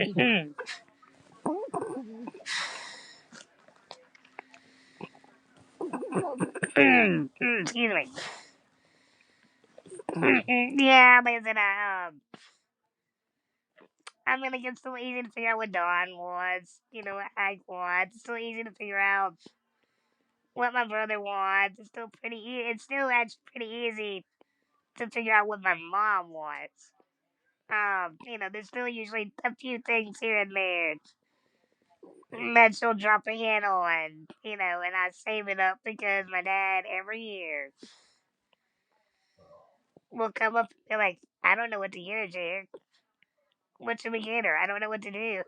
Excuse me. Yeah, like I said, I mean, like, it's so easy to figure out what Dawn wants, what Ike wants. It's so easy to figure out what my brother wants. It's still it's still actually pretty easy to figure out what my mom wants. There's still usually a few things here and there that she'll drop a hint on, and I save it up because my dad every year will come up and be like, I don't know what to get her, Jared. What should we get her? I don't know what to do.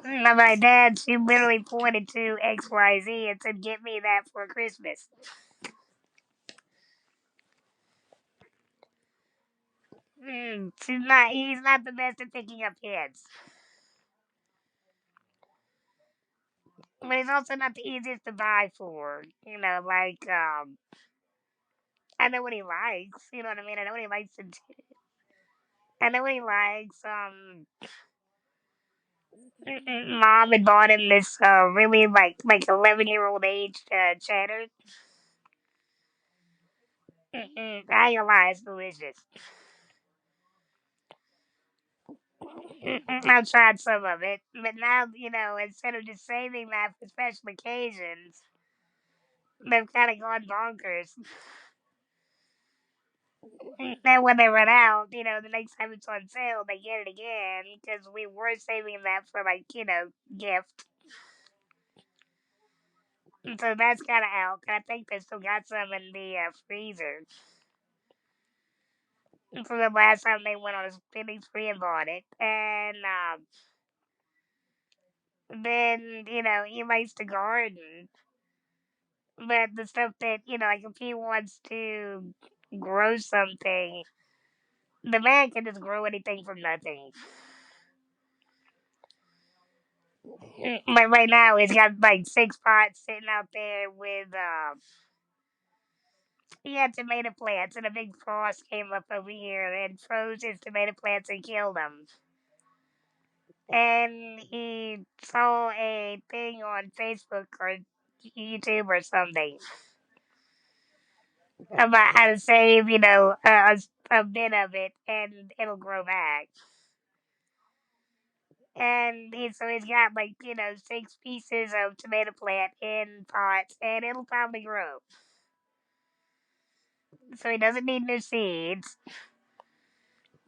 Now, my dad, she literally pointed to XYZ and said, get me that for Christmas. He's not the best at picking up hints. But he's also not the easiest to buy for. I know what he likes. You know what I mean? I know what he likes to do. I know what he likes. Mom had bought him this really like 11-year-old aged cheddar. I ain't gonna lie, it's delicious. I've tried some of it, but now instead of just saving that for special occasions, they've kind of gone bonkers. And when they run out, the next time it's on sale, they get it again because we were saving that for gift. So that's kind of out. And I think they still got some in the freezer. From the last time they went on a spending spree and bought it, and then he likes to garden, but the stuff that like if he wants to grow something, the man can just grow anything from nothing. But right now he's got like 6 pots sitting out there with he had tomato plants, and a big frost came up over here and froze his tomato plants and killed them. And he saw a thing on Facebook or YouTube or something about how to save, a bit of it and it'll grow back. And he's got like 6 pieces of tomato plant in pots, and it'll probably grow. So he doesn't need new seeds.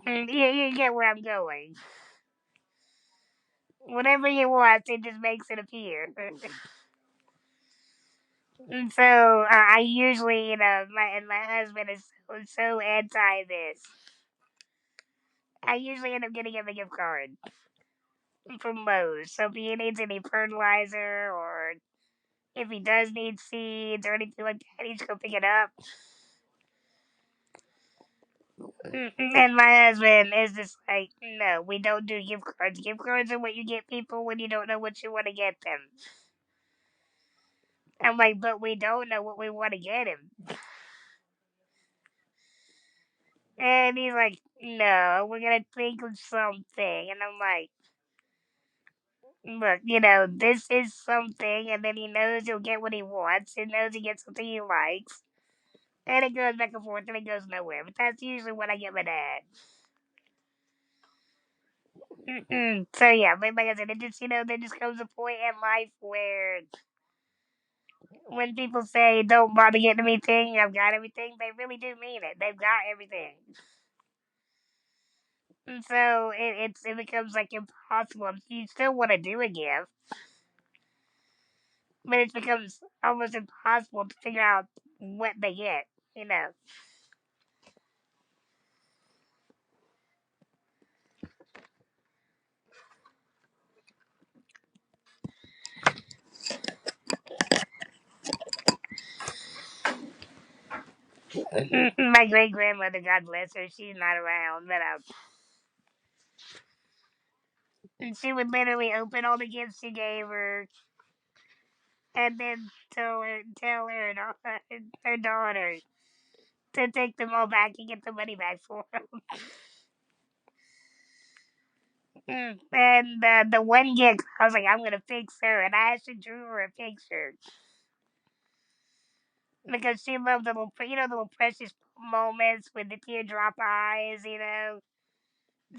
And you get where I'm going. Whatever he wants, it just makes it appear. And so I usually, my husband is so anti this. I usually end up getting him a gift card from Lowe's. So if he needs any fertilizer or if he does need seeds or anything like that, he's go pick it up. And my husband is just like, no, we don't do gift cards. Gift cards are what you get people when you don't know what you want to get them. I'm like, but we don't know what we want to get him. And he's like, no, we're going to think of something. And I'm like, look, this is something. And then he knows he'll get what he wants. He knows he gets something he likes. And it goes back and forth and it goes nowhere. But that's usually what I get my dad. So yeah, but like I said, it just there just comes a point in life where when people say don't bother getting me thing, I've got everything, they really do mean it. They've got everything. And so it becomes like impossible. You still want to do a gift, but it becomes almost impossible to figure out what they get. You know. My great grandmother, God bless her, she's not around, but she would literally open all the gifts she gave her, and then tell her her daughter to take them all back and get the money back for them. And the one gig, I was like, I'm gonna fix her, and I actually drew her a picture because she loved the little, the little precious moments with the teardrop eyes.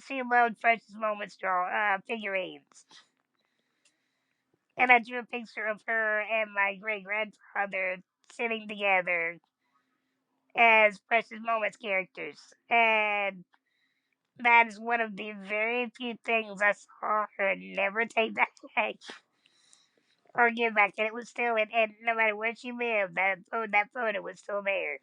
She loved precious moments draw figurines, and I drew a picture of her and my great grandfather sitting together as precious moments characters, and that is one of the very few things I saw her never take that back or give back, and it was still, and no matter where she lived, that photo was still there.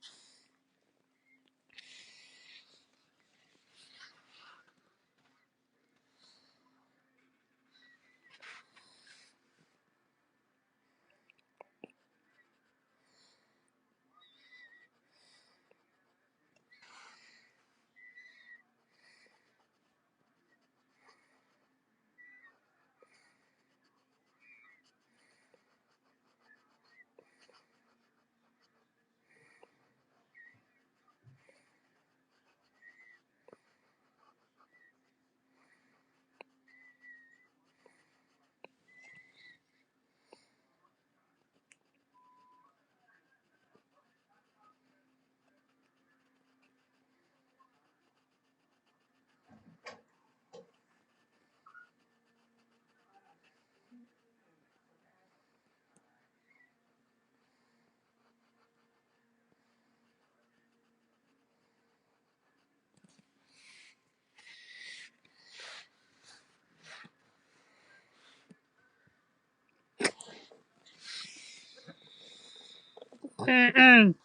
Mm-mm.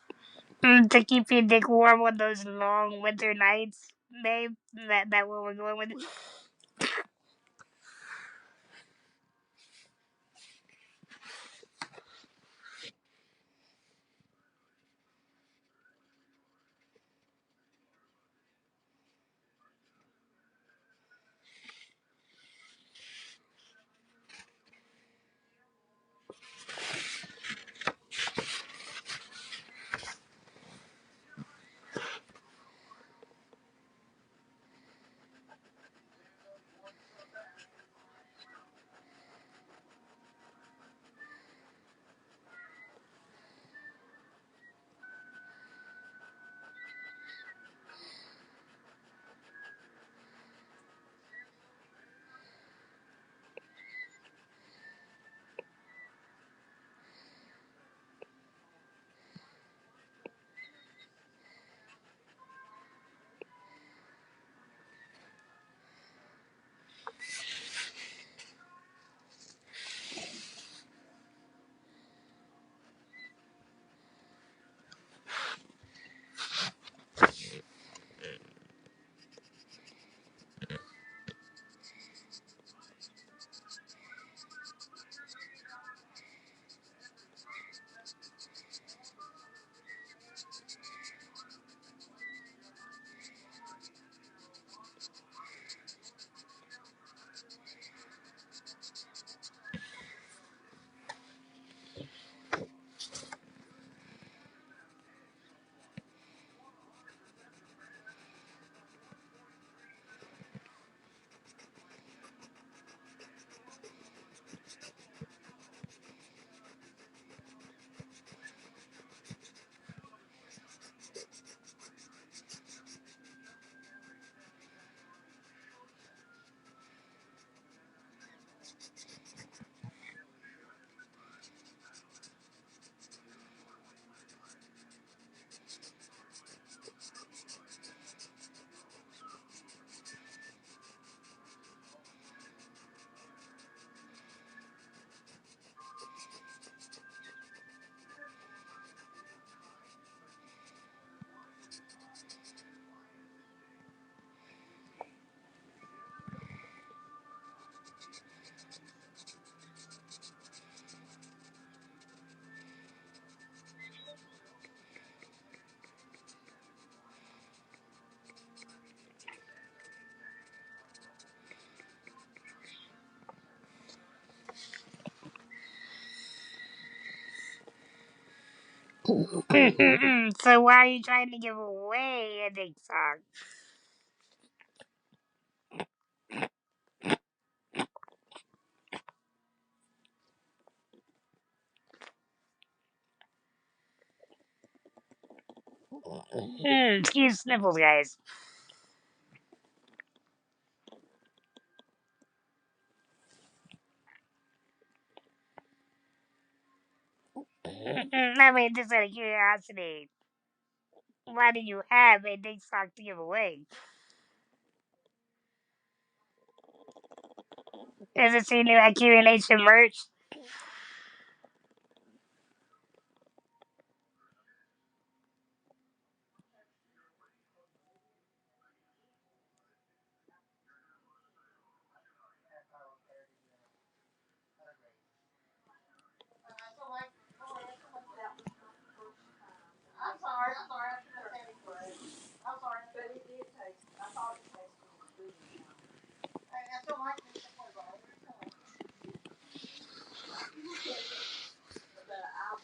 To keep your dick warm on those long winter nights, babe. That what we're going with. So why are you trying to give away a dick song? Excuse sniffles, guys. I mean, just out of curiosity, why do you have a dick sock to give away? Is it your new accumulation merch? I'm sorry. I'm sorry. I should have said it correct. I'm sorry, but it did taste. I thought it tasted good. I still like this. But I was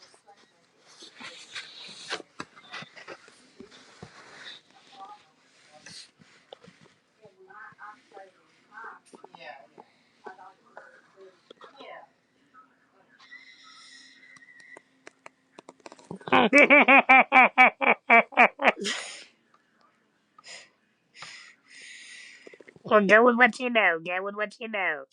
thinking, I'm saving time. Yeah, yeah. I thought it was good. Yeah. Well, go with what you know. Go with what you know.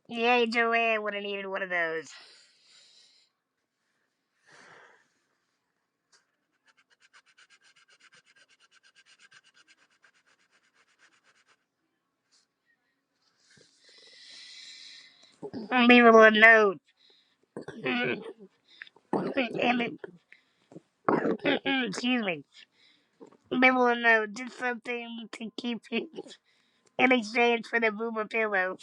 Yeah, Joanne would have needed one of those. Leave a little note. And excuse me. Leave a little note. Just something to keep you in exchange for the boomer pillow.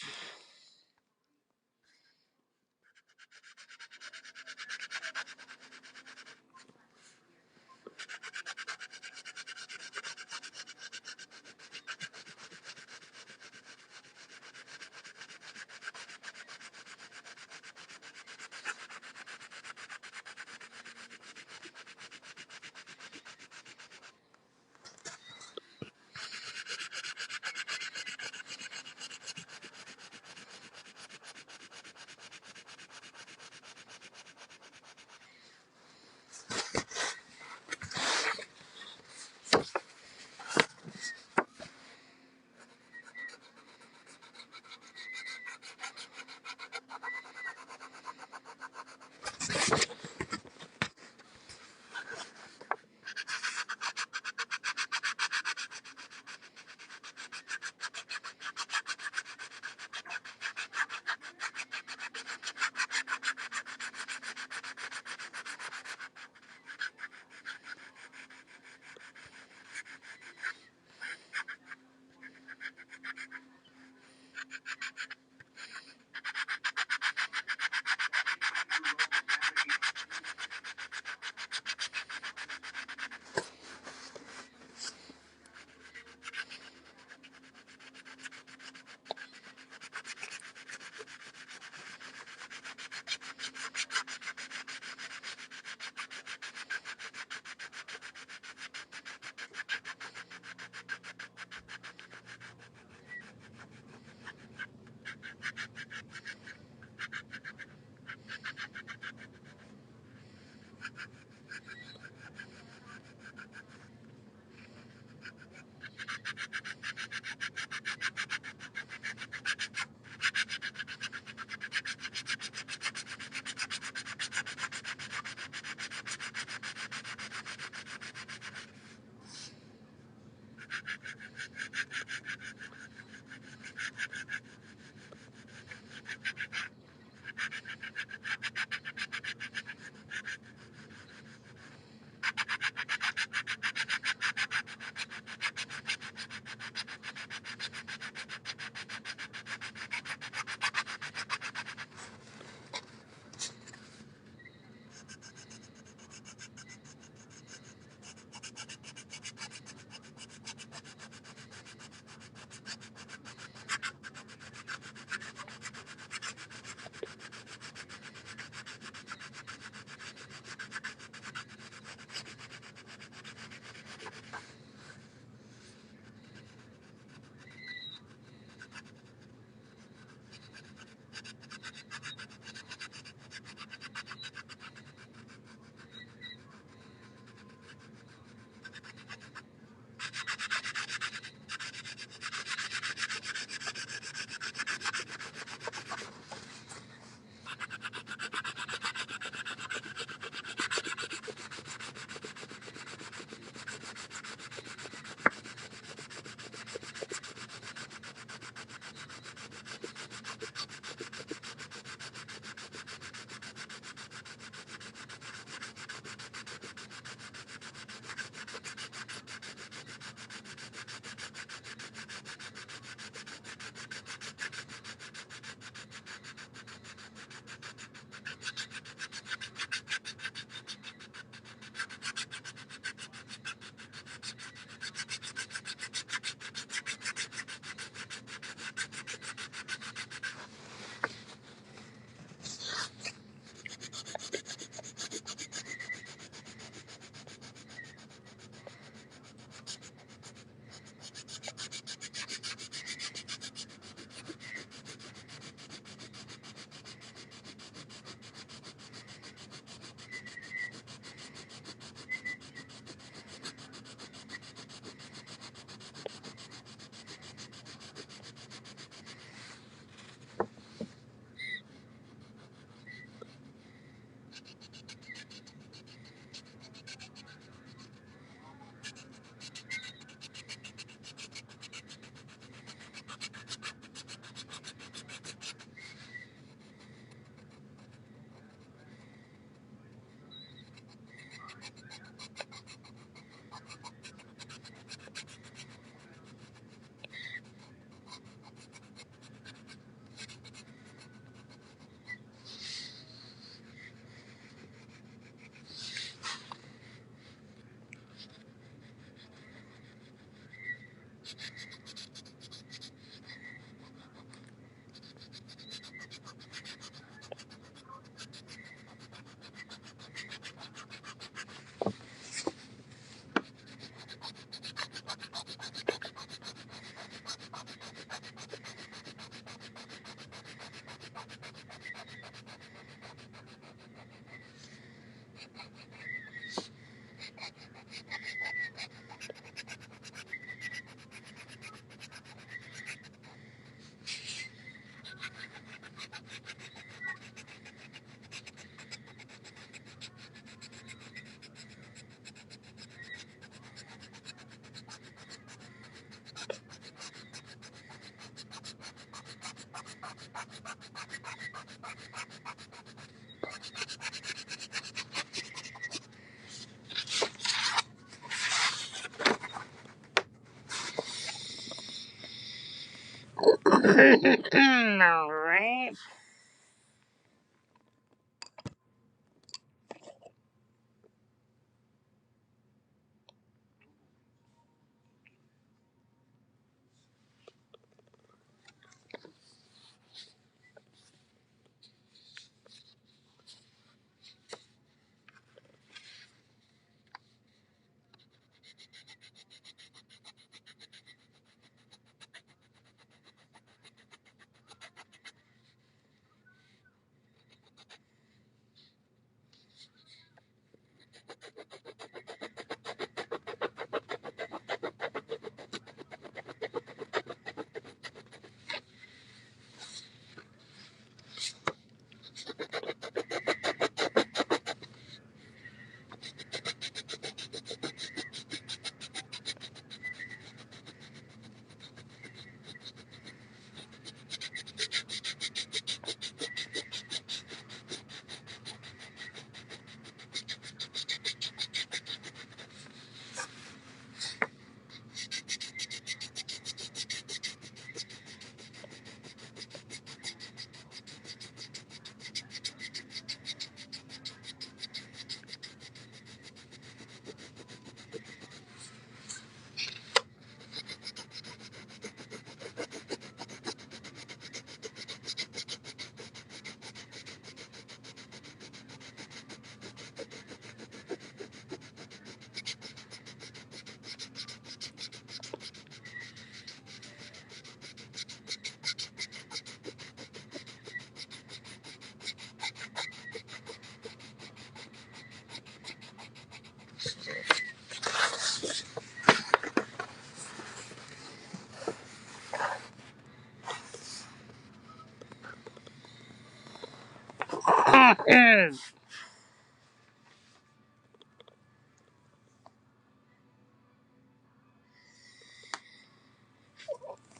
All right.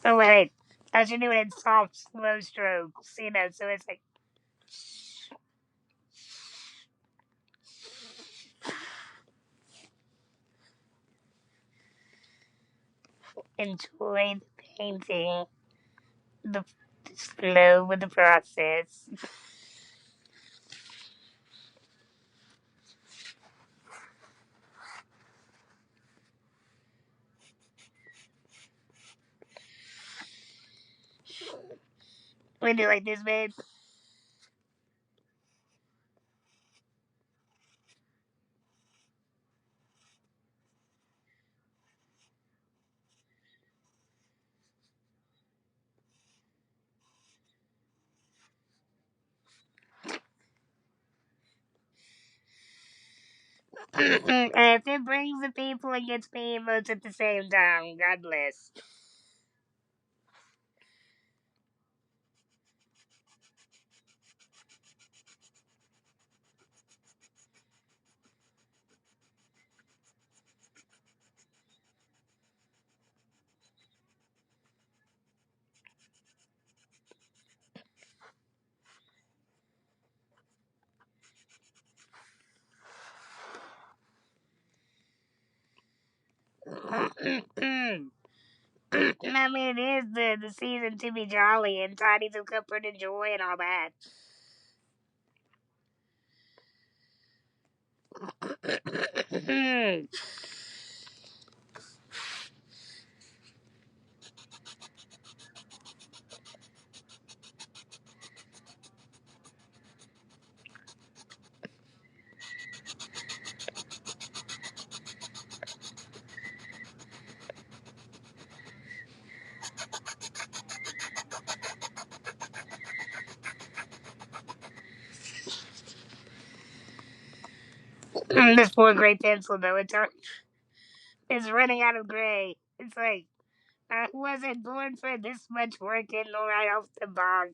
Oh wait, I should do it in soft, slow strokes. So it's like enjoy the painting, the flow with the process. We do like this, babe. And if it brings the people and gets me emotes at the same time, God bless. I mean, it is the season to be jolly and tidings of comfort and joy and all that. This poor gray pencil, though, it's running out of gray. It's like, I wasn't born for this much work in right off the box.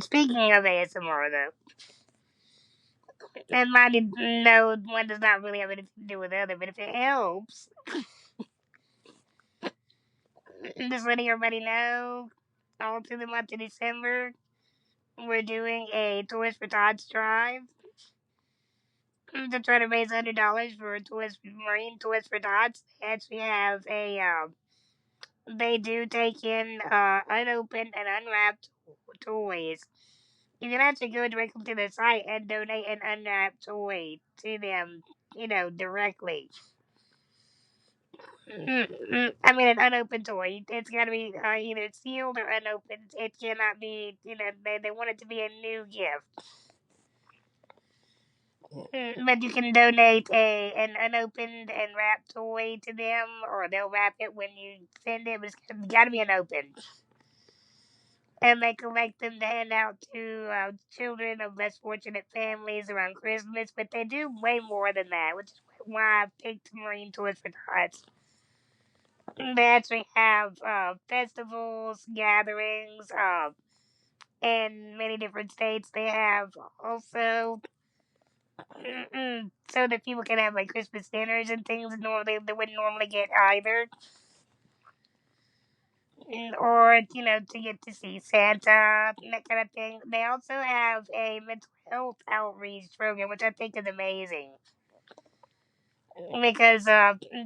Speaking of ASMR, though, and mine, no, one does not really have anything to do with the other, but if it helps, just letting everybody know, all through the month of December, we're doing a Toys for Tots drive to try to raise $100 for Marine Toys for Tots. They actually have a, they do take in unopened and unwrapped toys. You can actually go directly to the site and donate an unwrapped toy to them, directly. I mean, an unopened toy. It's got to be either sealed or unopened. It cannot be, they want it to be a new gift. But you can donate an unopened and wrapped toy to them, or they'll wrap it when you send it. But it's got to be unopened. And they collect them to hand out to children of less fortunate families around Christmas. But they do way more than that, which is why I picked Marine Toys for Tots. They actually have festivals, gatherings, in many different states. They have also so that people can have like Christmas dinners and things normally they wouldn't normally get either. Or to get to see Santa and that kind of thing. They also have a mental health outreach program, which I think is amazing because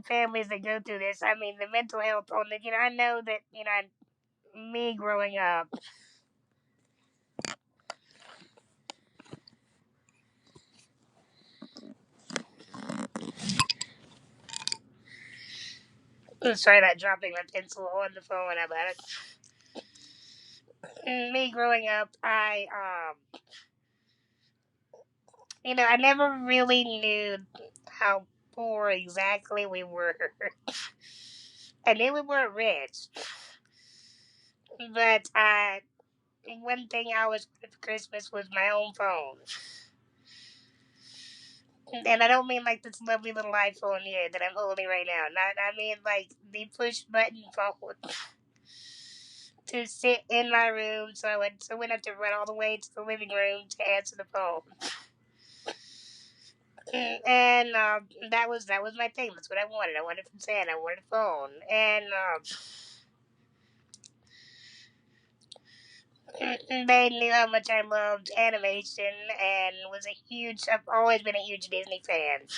families that go through this. I mean, the mental health on the I know that me growing up. Sorry about dropping my pencil on the phone about it. Me growing up, I never really knew how poor exactly we were. I knew we weren't rich, but one thing I always wanted for Christmas was my own phone. And I don't mean like this lovely little iPhone here that I'm holding right now. Not, I mean like the push button phone to sit in my room, so I wouldn't have to run all the way to the living room to answer the phone. And that was my thing. That's what I wanted. I wanted from Santa. I wanted a phone, and they knew how much I loved animation and was a huge. I've always been a huge Disney fan.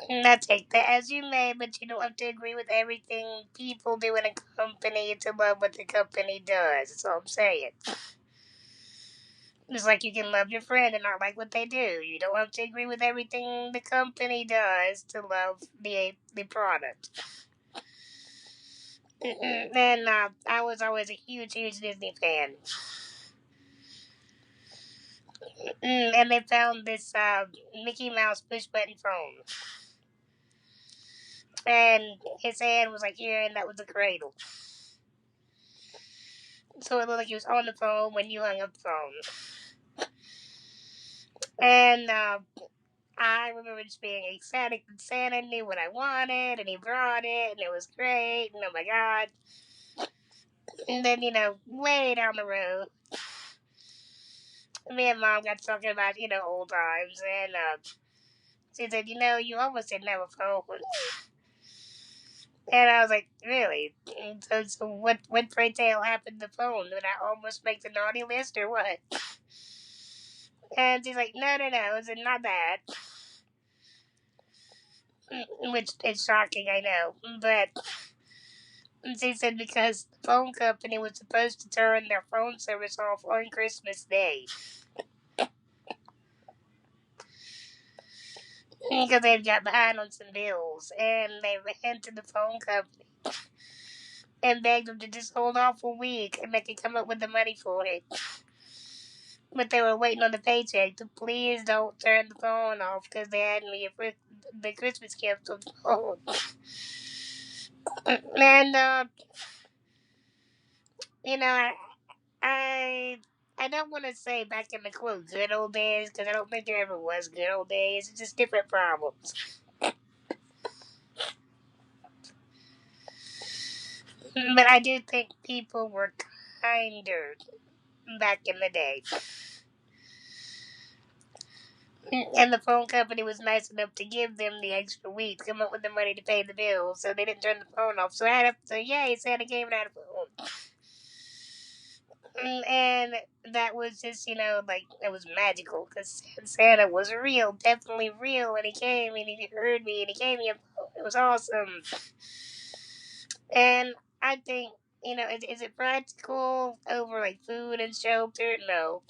Now take that as you may, but you don't have to agree with everything people do in a company to love what the company does. That's all I'm saying. Just like you can love your friend and not like what they do. You don't have to agree with everything the company does to love the product. And I was always a huge, huge Disney fan. And they found this Mickey Mouse push button phone. And his hand was like here, and that was the cradle. So it looked like he was on the phone when you hung up the phone. And I remember just being ecstatic that Santa knew what I wanted, and he brought it, and it was great, and oh my god. And then, way down the road, me and Mom got talking about, old times, and she said, you almost didn't have a phone. And I was like, really? And so what pray tale happened to the phone? Did I almost make the naughty list or what? And she's like, no, it's not that. Which is shocking, I know. But she said because the phone company was supposed to turn their phone service off on Christmas Day. Because they'd got behind on some bills. And they ran to the phone company and begged them to just hold off a week and they could come up with the money for it. But they were waiting on the paycheck to please don't turn the phone off because they hadn't me the Christmas gift on the phone. And, you know, I, I, I don't want to say back in the quote good old days because I don't think there ever was good old days. It's just different problems. But I do think people were kinder back in the day. And the phone company was nice enough to give them the extra week to come up with the money to pay the bill, so they didn't turn the phone off. So I had so yay, Santa came and I had a phone. And that was just, like, it was magical because Santa was real, definitely real, and he came and he heard me and he gave me a phone. It was awesome. And I think, is it practical over like food and shelter? No.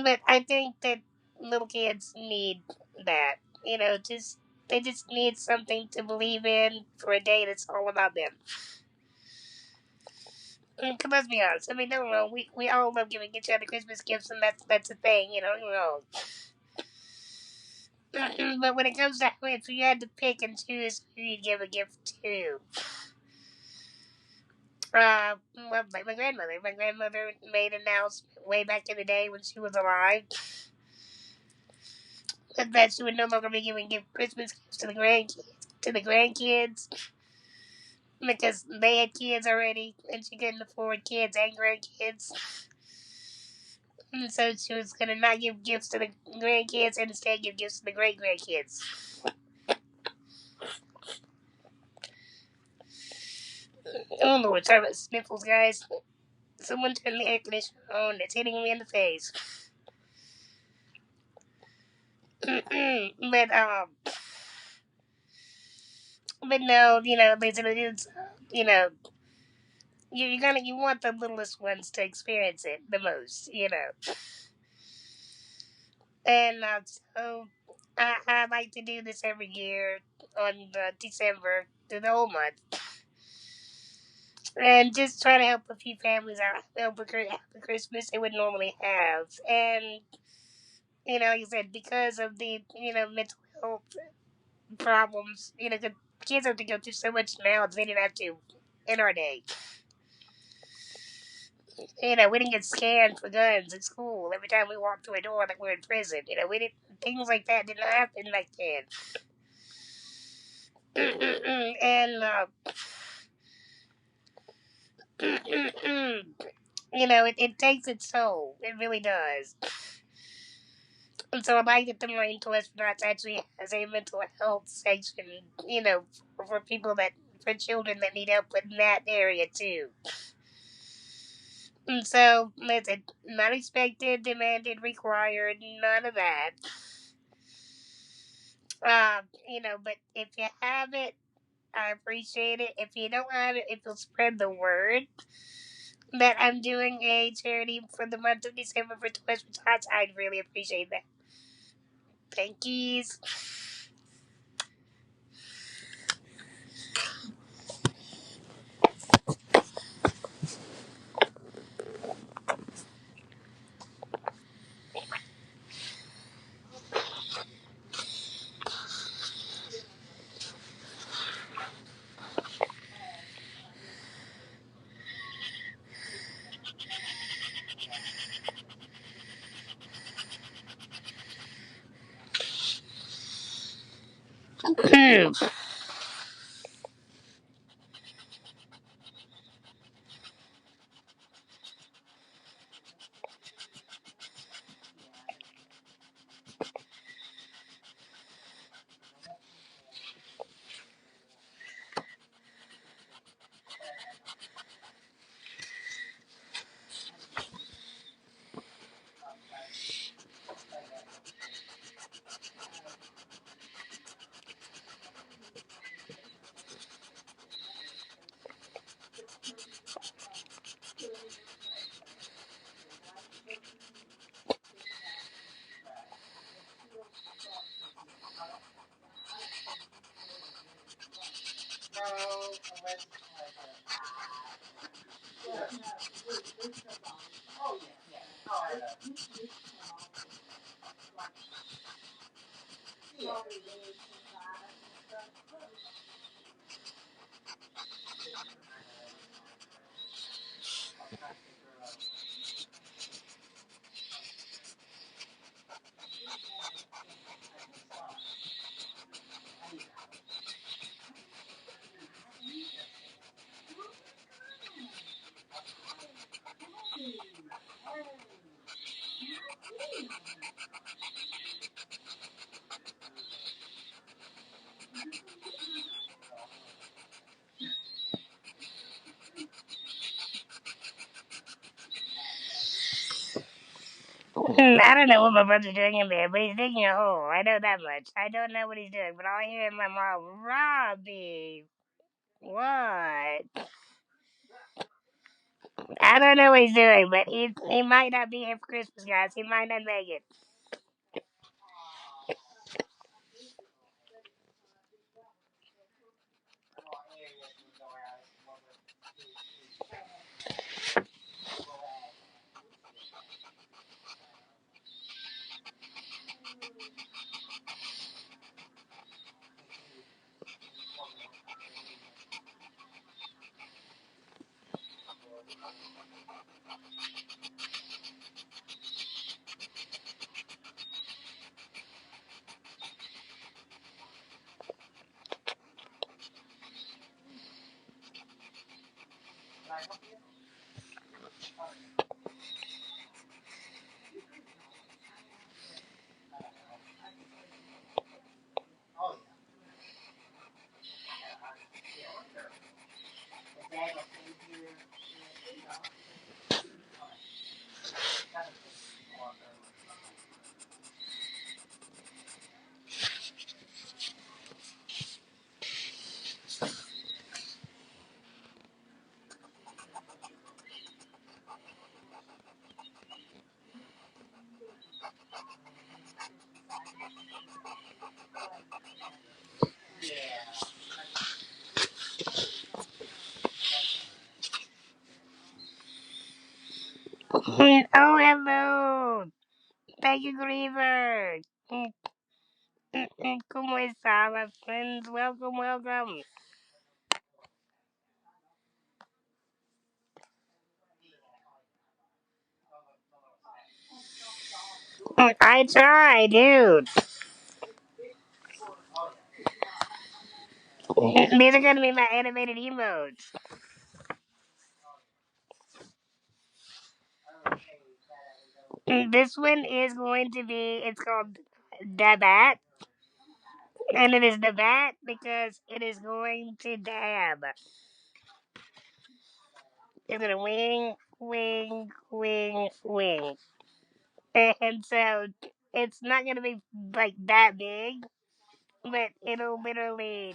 But I think that little kids need that. Just they just need something to believe in for a day that's all about them. Cause let's be honest. I mean, don't know. We all love giving each other Christmas gifts, and that's a thing. But when it comes to if you had to pick and choose who you'd give a gift to, well, like my grandmother. My grandmother made an announcement way back in the day when she was alive that she would no longer be giving Christmas gifts to the grandkids because they had kids already and she couldn't afford kids and grandkids. And so she was gonna not give gifts to the grandkids and instead give gifts to the great grandkids. Oh Lord, sorry about sniffles, guys. Someone turned the air conditioner on. It's hitting me in the face. but but no, it's, you know, you want the littlest ones to experience it the most. And so I like to do this every year on December through the whole month, and just try to help a few families out, help with Christmas they would normally have, and like I said, because of the mental health problems, the kids have to go through so much now they didn't have to in our day. We didn't get scanned for guns at school every time we walked through a door like we were in prison. We didn't things like that didn't happen back then. And it takes its toll. It really does. And so I like that the Marine Corps Astronauts actually has a mental health section, for people for children that need help in that area too. And so, listen, not expected, demanded, required, none of that. But if you have it, I appreciate it. If you don't have it, if you'll spread the word that I'm doing a charity for the month of December for Toys for Tots, I'd really appreciate that. Thank yous. I don't know what my brother's doing in there, but he's digging a hole. I know that much. I don't know what he's doing, but all I hear is my mom, Robbie. What? I don't know what he's doing, but he might not be here for Christmas, guys. He might not make it. Oh, hello. Thank you, Griever. ¿Cómo está, my friends? Welcome, welcome. I try, dude. These are gonna be my animated emotes. This one is going to be, it's called the bat. And it is the bat because it is going to dab. It's gonna wing, wing, wing, wing. And so it's not gonna be like that big, but it will literally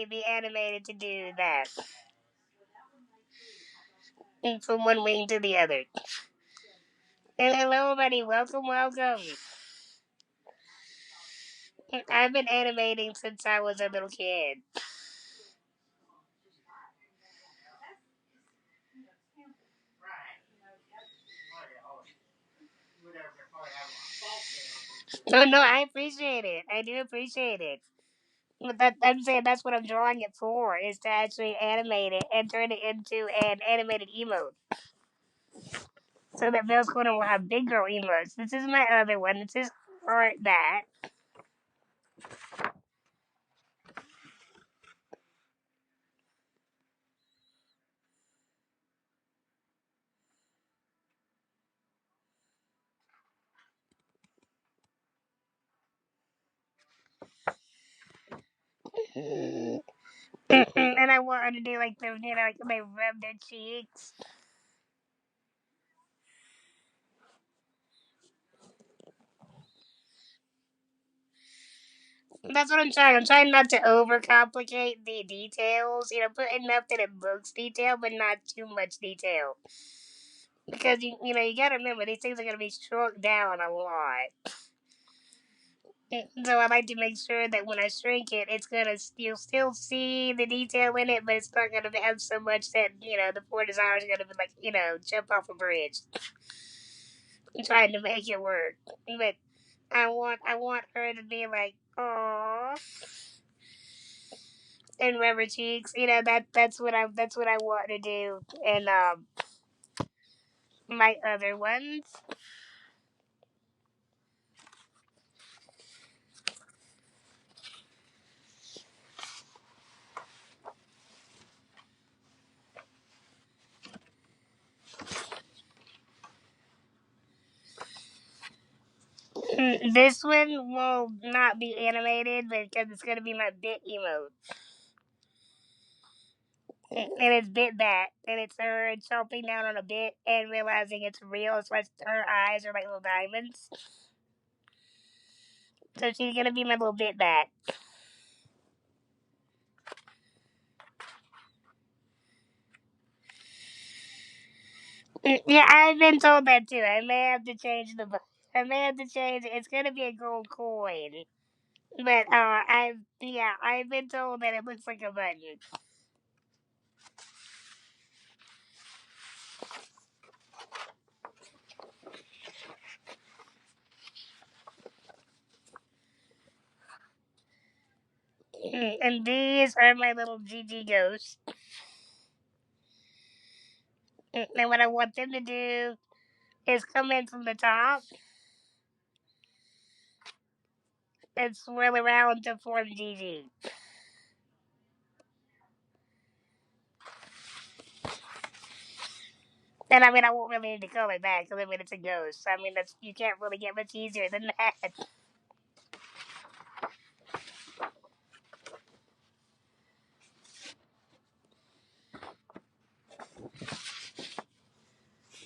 be animated to do that. From one wing to the other. And hello, buddy. Welcome, welcome. I've been animating since I was a little kid. No, no, I appreciate it. I do appreciate it. But I'm saying that's what I'm drawing it for, is to actually animate it and turn it into an animated emote. So that Bell's Corner will have big girl emotes. This is my other one. This is art that. And I want her to do like the, like they rub their cheeks. That's what I'm trying. I'm trying not to overcomplicate the details. Put enough that it looks detailed, but not too much detail. Because you gotta remember these things are gonna be shrunk down a lot. So I like to make sure that when I shrink it, it's gonna you'll still see the detail in it, but it's not gonna have so much that the poor designer is gonna be like jump off a bridge. I'm trying to make it work, but I want her to be like, oh, and rubber cheeks. That's what I want to do. And my other ones. This one will not be animated because it's gonna be my bit emote. and it's bit that, and it's her chomping down on a bit and realizing it's real. It's like her eyes are like little diamonds. So she's gonna be my little bit bat. Yeah, I've been told that too. I may have to change the. I may have to change it. It's gonna be a gold coin, but I've been told that it looks like a button. And these are my little GG ghosts. And what I want them to do is come in from the top and swirl around to form GG. And I mean, I won't really need to color that because I mean, it's a ghost. I mean, that's you can't really get much easier than that.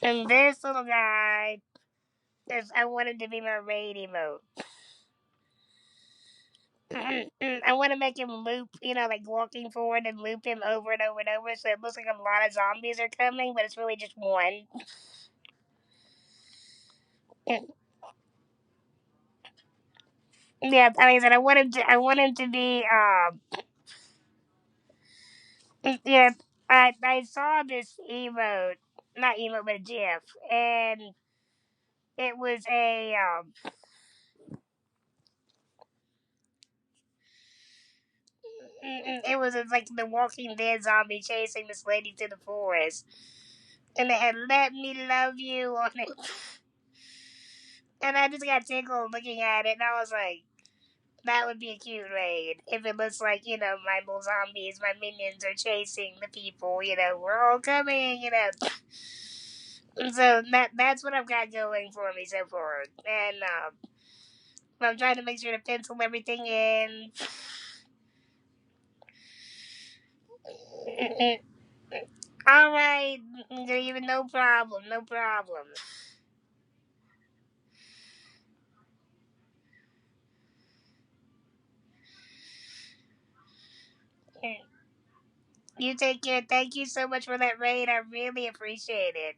And this little guy is I want him to be my raid emote. I want to make him loop, like walking forward and loop him over and over and over, so it looks like a lot of zombies are coming, but it's really just one. Yeah, like I said, I want him to be, yeah. I saw this emote, not emote, but a GIF, and it was it was like the Walking Dead zombie chasing this lady through the forest, and it had "Let Me Love You" on it, and I just got tickled looking at it, and I was like, that would be a cute raid if it looks like my little zombies, my minions are chasing the people. We're all coming. So that's what I've got going for me so far, and I'm trying to make sure to pencil everything in. All right, even no problem, no problem. You take care. Thank you so much for that raid. I really appreciate it.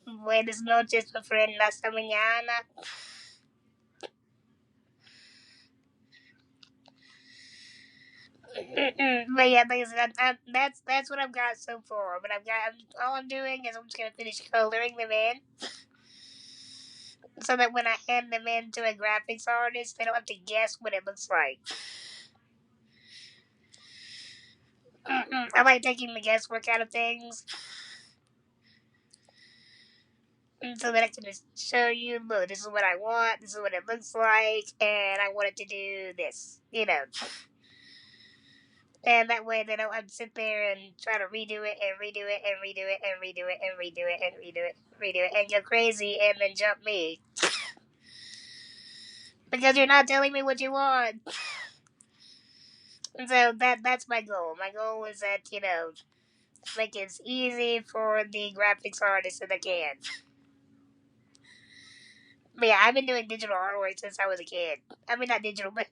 Buenas noches, my friend. Hasta mañana. But yeah, like I said, that's what I've got so far. But all I'm doing is I'm just gonna finish coloring them in, so that when I hand them in to a graphics artist, they don't have to guess what it looks like. I like taking the guesswork out of things, so that I can just show you, look, this is what I want, this is what it looks like, and I want it to do this. And that way they don't have to sit there and try to redo it and redo it and redo it and redo it and redo it and redo it, redo it, and go crazy and then jump me because you're not telling me what you want. And so that's my goal. My goal is that make it as easy for the graphics artists that they can. But yeah, I've been doing digital artwork since I was a kid. I mean, not digital, but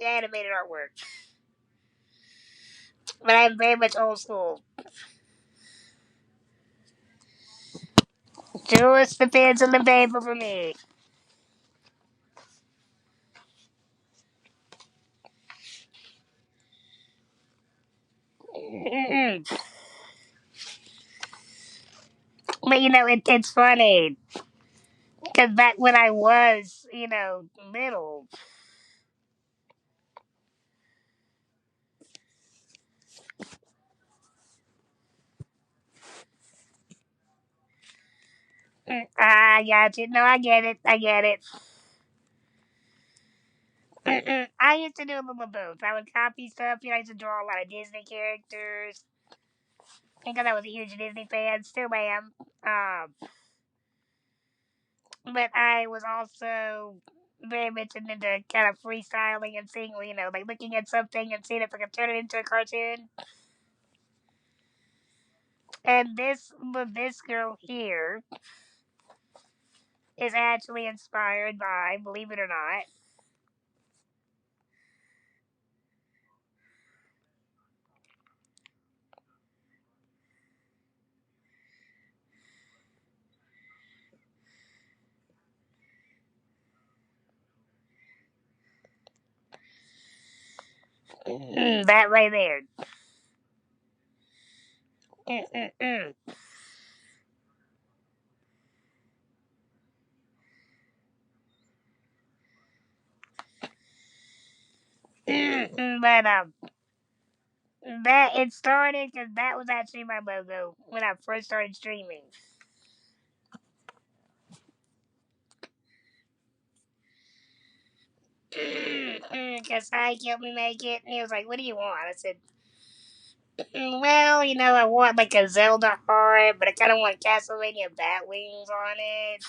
animated artwork. But I'm very much old school. Just the pens and the paper for me. But it's funny because back when I was little, I got you. No, I get it. I get it. I used to do a little of both. I would copy stuff. I used to draw a lot of Disney characters because I was a huge Disney fan. Still am. But I was also very much into kind of freestyling and seeing, like looking at something and seeing if I could turn it into a cartoon. And this girl here is actually inspired by, believe it or not, that right there. But that it started because that was actually my logo when I first started streaming. Because I helped me make it, and he was like, "What do you want?" I said, "Well, I want like a Zelda heart, but I kind of want Castlevania bat wings on it.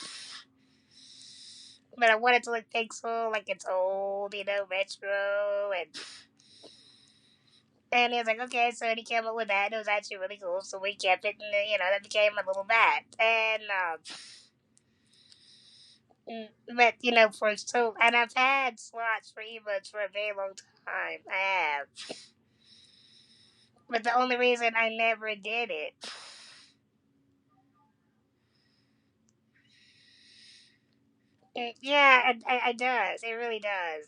But I want it to look pixel, like it's old, retro." And he was like, "Okay," so he came up with that. It was actually really cool, so we kept it, and that became a little bat. And but for so, and I've had slots for emotes for a very long time. I have, but the only reason I never did it, yeah, I does. It really does.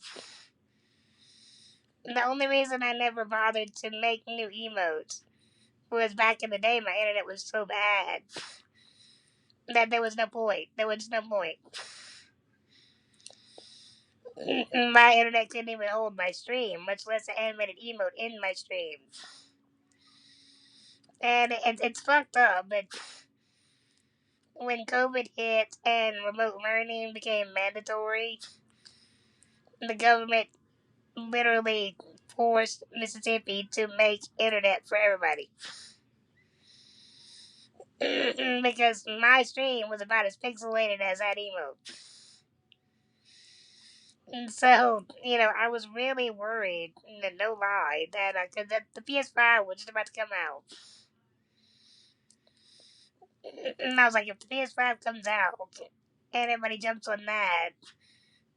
The only reason I never bothered to make new emotes was back in the day my internet was so bad that there was no point. There was no point. My internet couldn't even hold my stream, much less an animated emote in my stream. And it's fucked up, but when COVID hit and remote learning became mandatory, the government literally forced Mississippi to make internet for everybody. Because my stream was about as pixelated as that emote. And so, I was really worried, no lie, that because the PS5 was just about to come out. And I was like, if the PS5 comes out and everybody jumps on that,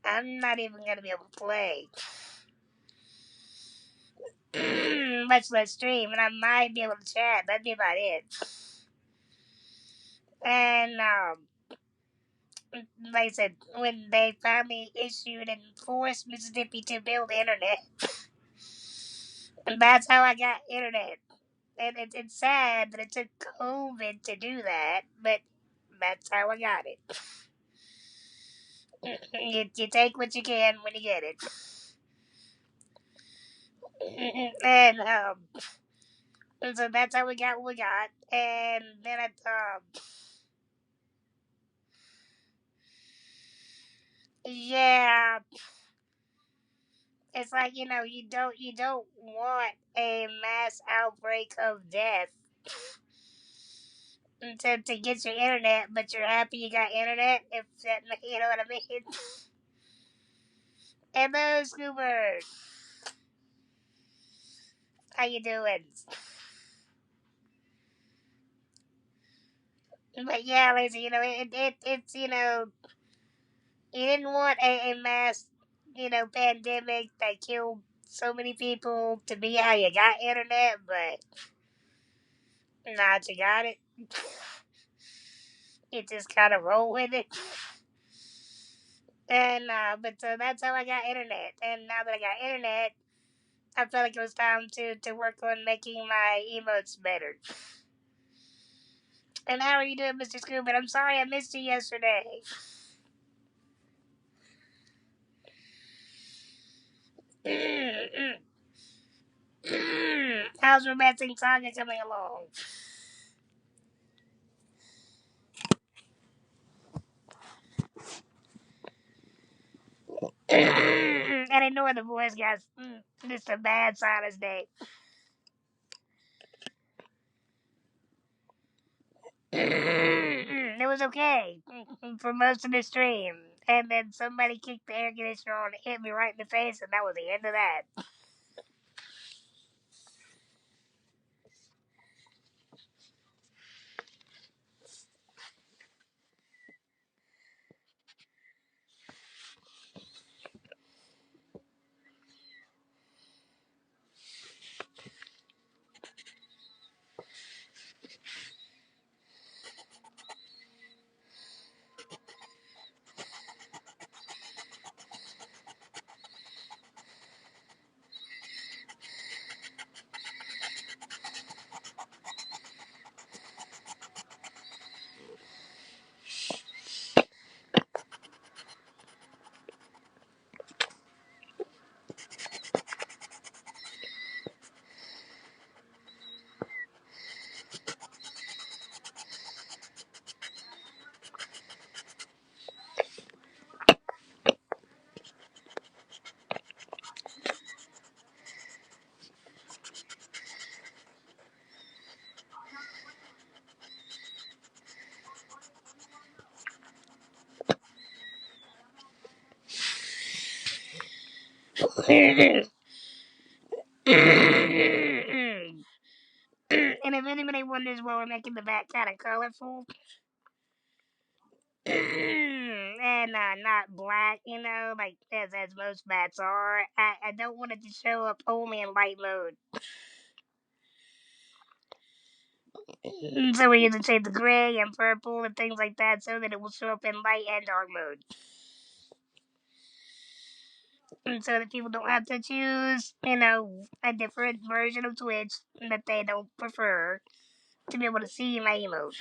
I'm not even going to be able to play. Much less stream, and I might be able to chat. That'd be about it. And like I said, when they finally issued and forced Mississippi to build internet, and that's how I got internet. And it's sad that it took COVID to do that, but that's how I got it. You take what you can when you get it. And so that's how we got what we got. And then yeah, it's like you don't want a mass outbreak of death to get your internet, but you're happy you got internet. If that, you know what I mean. Hello, Scoobert. How you doing? But yeah, Lacey, it's you didn't want a mass pandemic that killed so many people to be how you got internet, but not you got it. You just kind of roll with it. And but so that's how I got internet. And now that I got internet, I felt like it was time to work on making my emotes better. And how are you doing, Mr. Scoop? And I'm sorry I missed you yesterday. How's romancing saga coming along? And ignore the voice, guys. This is a bad sinus day. It was okay for most of the stream. And then somebody kicked the air conditioner on and hit me right in the face, and that was the end of that. And if anybody wonders why we're making the back kind of colorful, and not black, like as most bats are, I don't want it to show up only in light mode. So we usually say the gray and purple and things like that so that it will show up in light and dark mode. And so that people don't have to choose, a different version of Twitch that they don't prefer to be able to see my emote.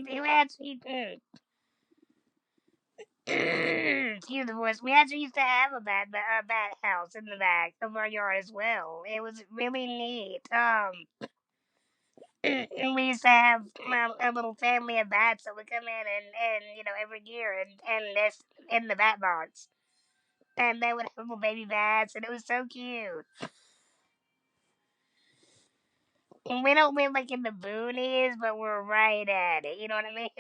You actually, excuse the voice. We actually used to have a bat house in the back of our yard as well. It was really neat. And we used to have a little family of bats that would come in and every year and nest in the bat box. And they would have little baby bats, and it was so cute. And we don't live like in the boonies, but we're right at it. You know what I mean?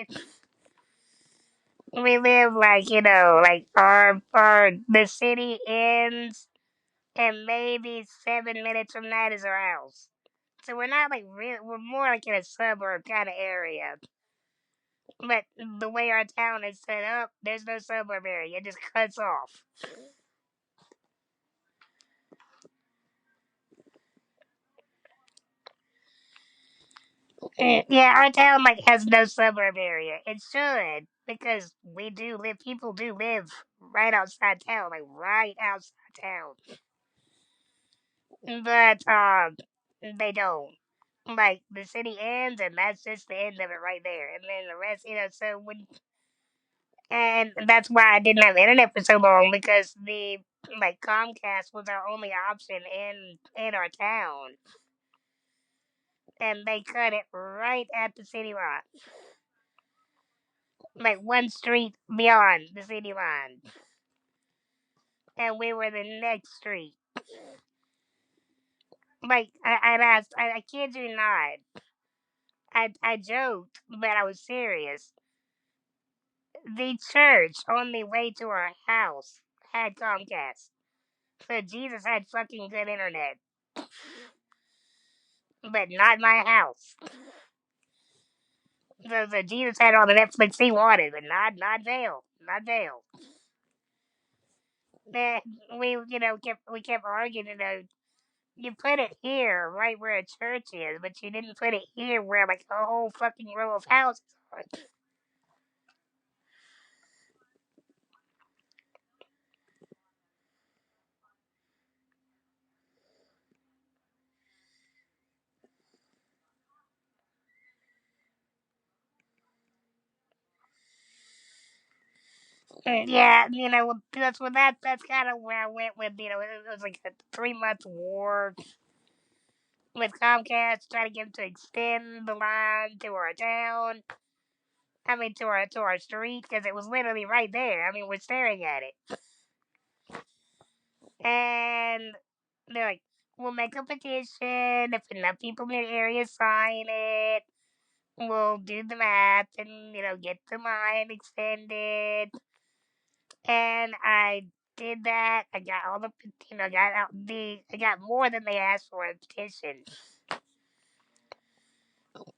We live like like our the city ends, and maybe 7 minutes from that is our house. So we're not like real. We're more like in a suburb kind of area. But the way our town is set up, there's no suburb area. It just cuts off. Yeah, our town like has no suburb area. It should because we do live. People do live right outside town, like right outside town. But they don't. Like the city ends, and that's just the end of it right there. And then the rest, So when and that's why I didn't have internet for so long because the like Comcast was our only option in our town, and they cut it right at the city line, like one street beyond the city line, and we were the next street. Like I asked, I kid you not, I joked, but I was serious. The church on the way to our house had Comcast, so Jesus had fucking good internet, but not my house. So Jesus had all the Netflix he wanted, but not jail, not jail. Then we kept arguing. You put it here, right where a church is, but you didn't put it here where like a whole fucking row of houses are. Yeah, that's kind of where I went with. It was like a 3 month war with Comcast, trying to get them to extend the line to our town. I mean, to our street because it was literally right there. I mean, we're staring at it, and they're like, "We'll make a petition if enough people in the area sign it. We'll do the math and get the line extended." And I did that. I got all the got out I got more than they asked for in petition.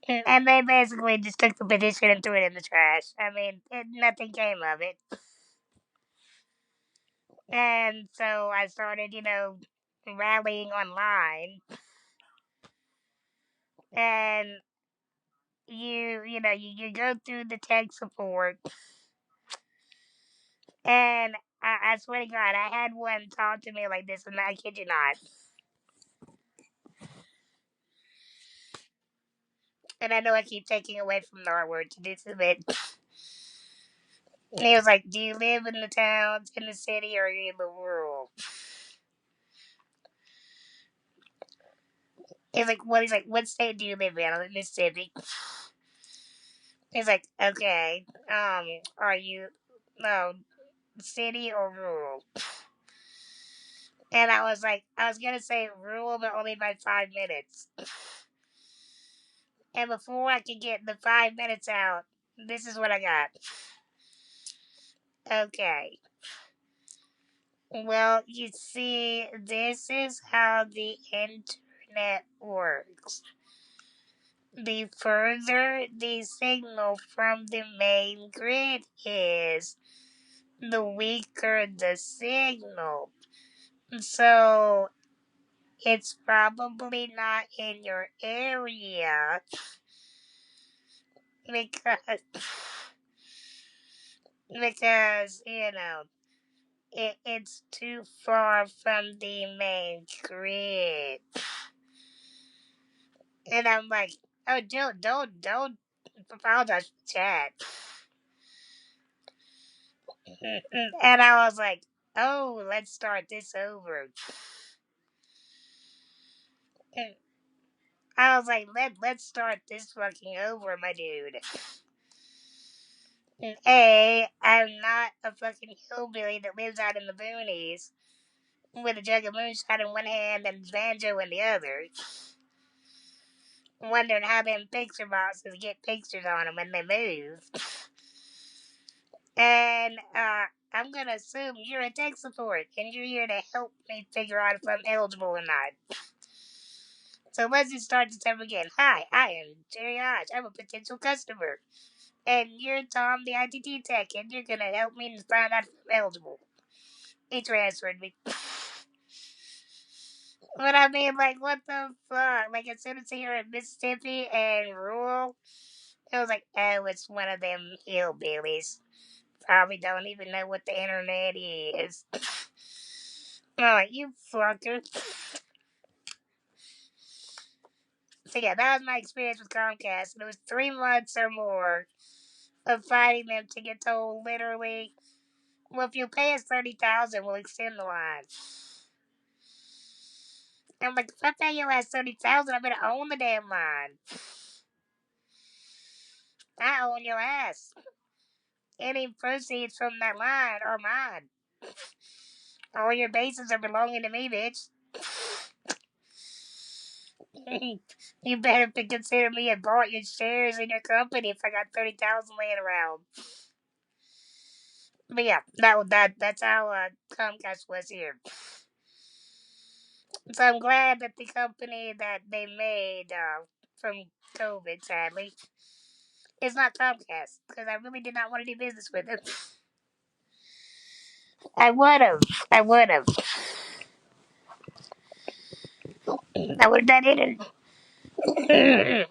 And they basically just took the petition and threw it in the trash. I mean, nothing came of it. And so I started, rallying online. And you go through the tech support. And I swear to God, I had one talk to me like this, and I kid you not. And I know I keep taking away from the R word to do this, but he was like, "Do you live in the towns, in the city, or are you in the rural?" He's like, "Well," he's like, "What state do you live in?" I'm in Mississippi. He's like, "Okay, are you no city or rural?" And I was like, I was gonna say rural, but only by 5 minutes. And before I could get the 5 minutes out, this is what I got. Okay. Well, you see, this is how the internet works. The further the signal from the main grid is, the weaker the signal. So, it's probably not in your area because, it's too far from the main grid. And I'm like, "Oh, don't apologize for the chat." And I was like, "Oh, let's start this over." And I was like, let's start this fucking over, my dude. And I'm not a fucking hillbilly that lives out in the boonies with a jug of moonshine in one hand and banjo in the other, wondering how them picture boxes get pictures on them when they move. And I'm gonna assume you're a tech support and you're here to help me figure out if I'm eligible or not. So let's just start this over again. Hi, I am Jerry Hodge. I'm a potential customer. And you're Tom, the ITT tech, and you're gonna help me find out if I'm eligible. He transferred me. But I mean, like, what the fuck? Like, as soon as you're in Mississippi and rural, it was like, oh, it's one of them hillbillies. Probably don't even know what the internet is. Oh, you fucker. So yeah, that was my experience with Comcast. And it was 3 months or more of fighting them to get told literally, well, if you pay us 30,000, we'll extend the line. And I'm like, if I pay your ass 30,000, I better own the damn line. I own your ass. Any proceeds from that line are mine. All your bases are belonging to me, bitch. You better consider me and bought your shares in your company if I got 30,000 laying around. But yeah, that's how Comcast was here. So I'm glad that the company that they made from COVID, sadly, is not Comcast because I really did not want to do business with them. I would have. I would have. I would have done it.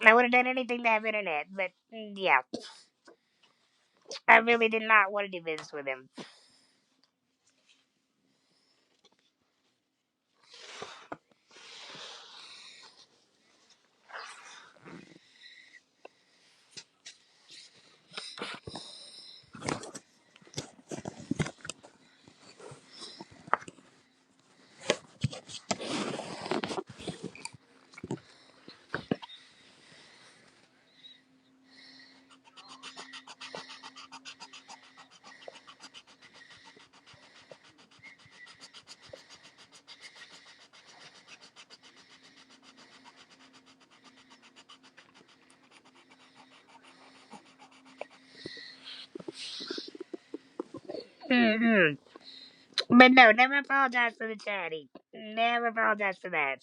I would have done anything to have internet, but yeah, I really did not want to do business with them. Mm-hmm. But no, never apologize for the charity. Never apologize for that.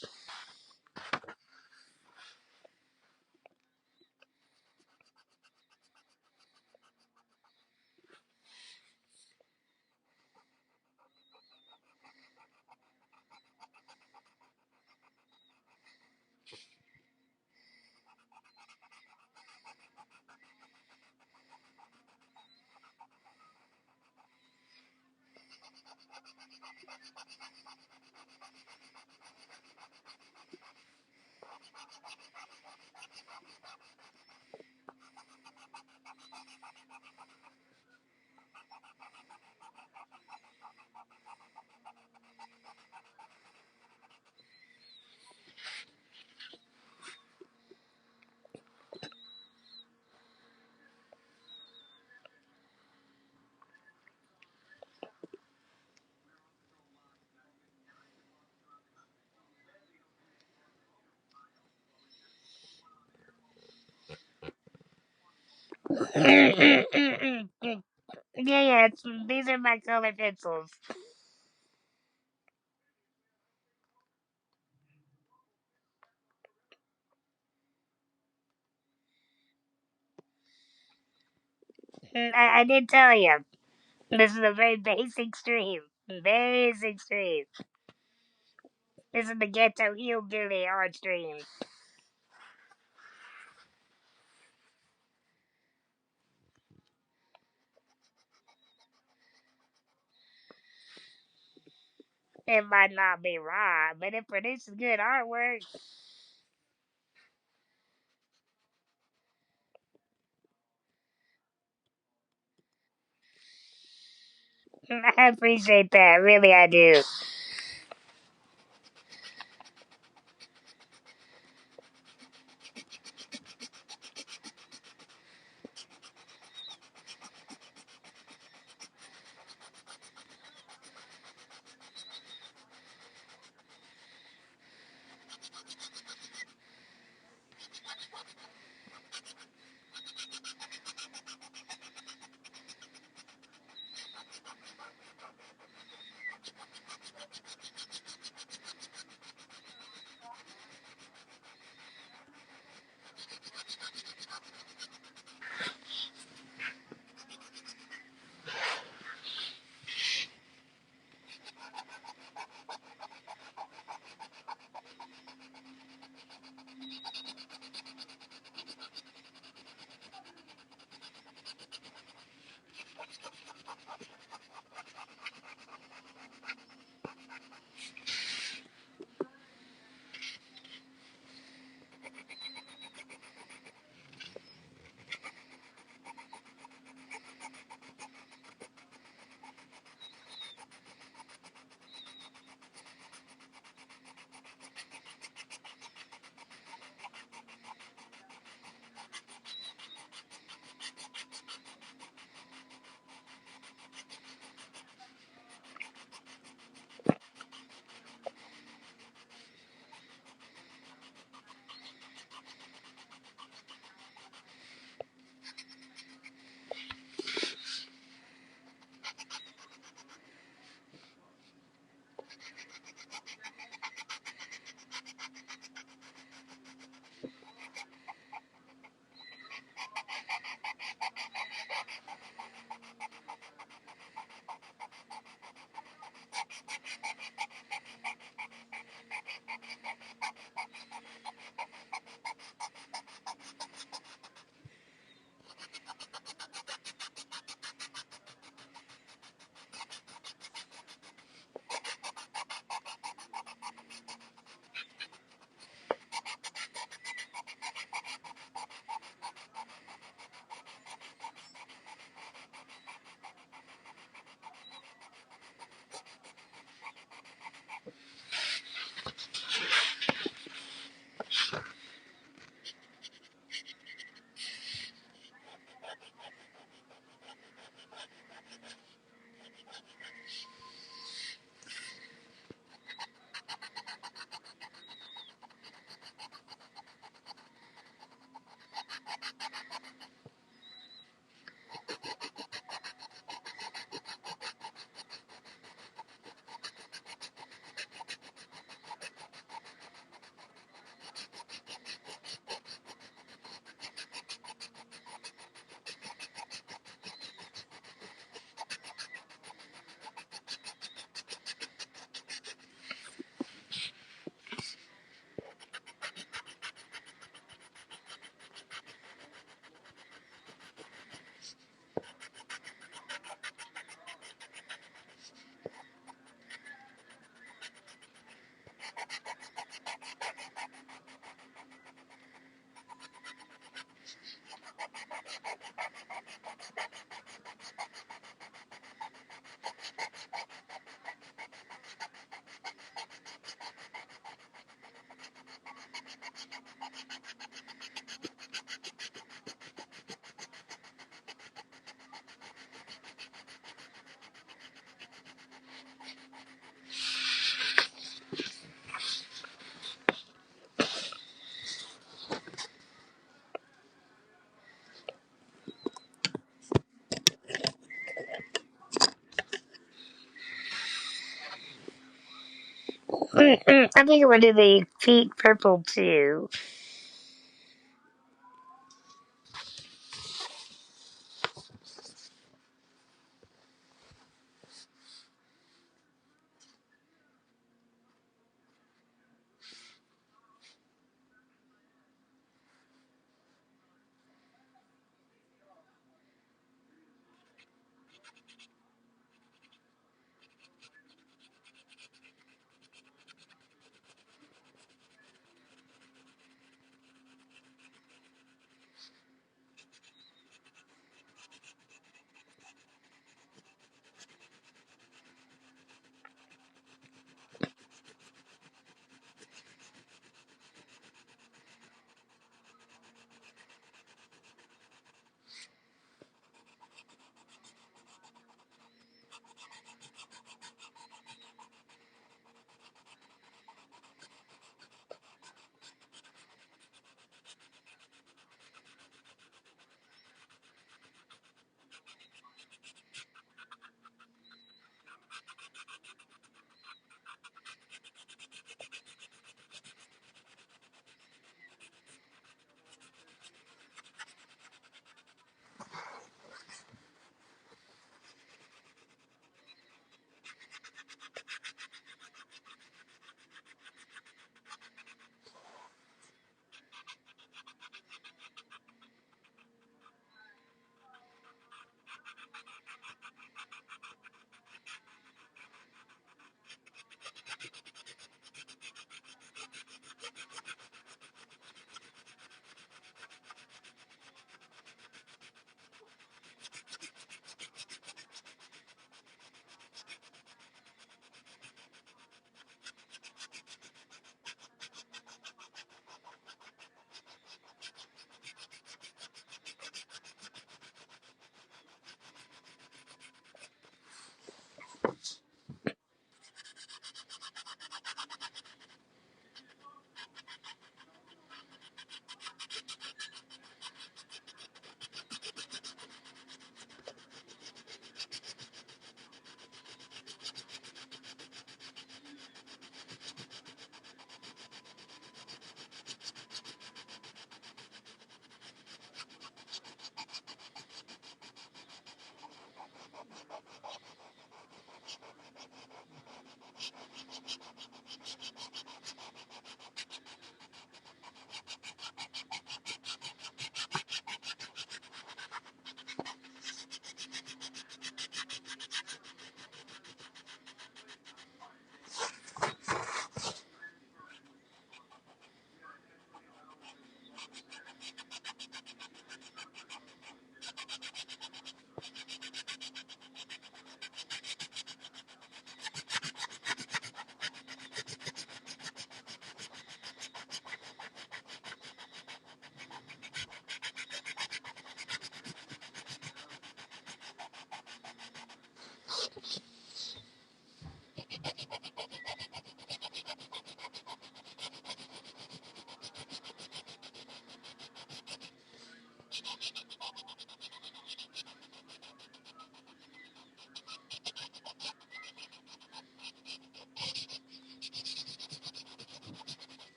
Yeah, yeah. These are my color pencils. I did tell you. This is a very basic stream. Basic stream. This is the ghetto hillbilly art stream. It might not be right, but it produces good artwork. I appreciate that. Really, I do. I think I'm gonna do the feet purple too.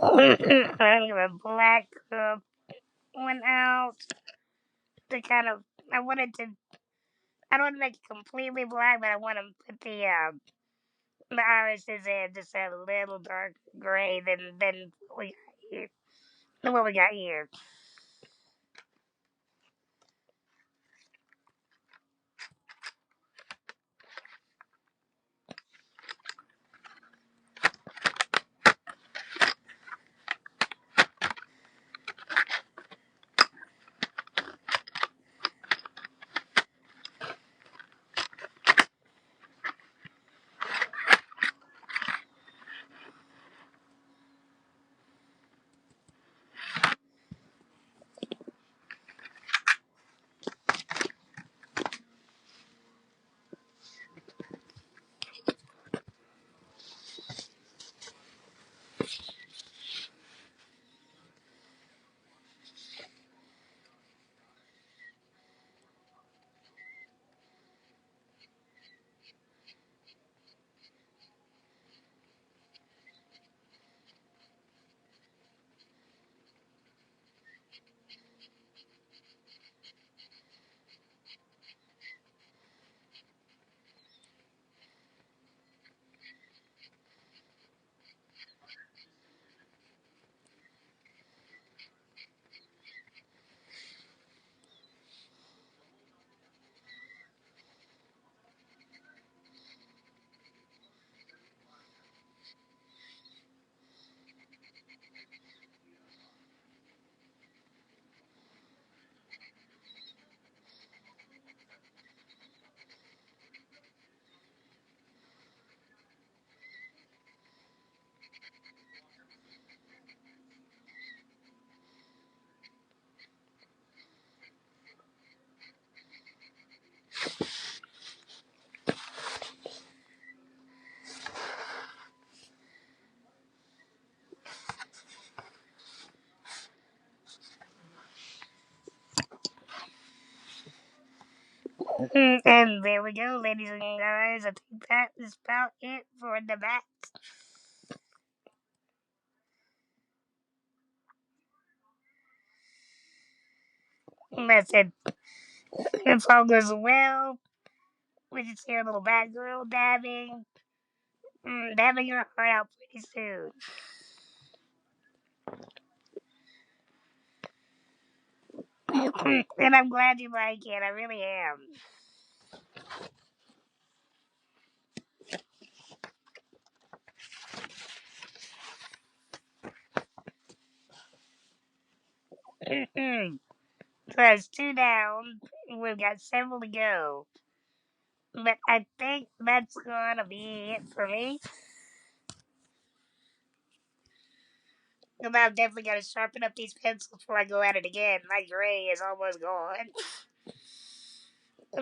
I'm gonna black one out to kind of. I wanted to. I don't want to make it completely black, but I want to put the irises in just a little dark gray than we got here. Than what we got here. And there we go, ladies and guys. I think that is about it for the back. That's it. If all goes well, we just hear a little bad girl dabbing. Dabbing your heart out pretty soon. And I'm glad you like it. I really am. So that's two down. We've got several to go. But I think that's gonna be it for me. And I've definitely got to sharpen up these pencils before I go at it again. My gray is almost gone.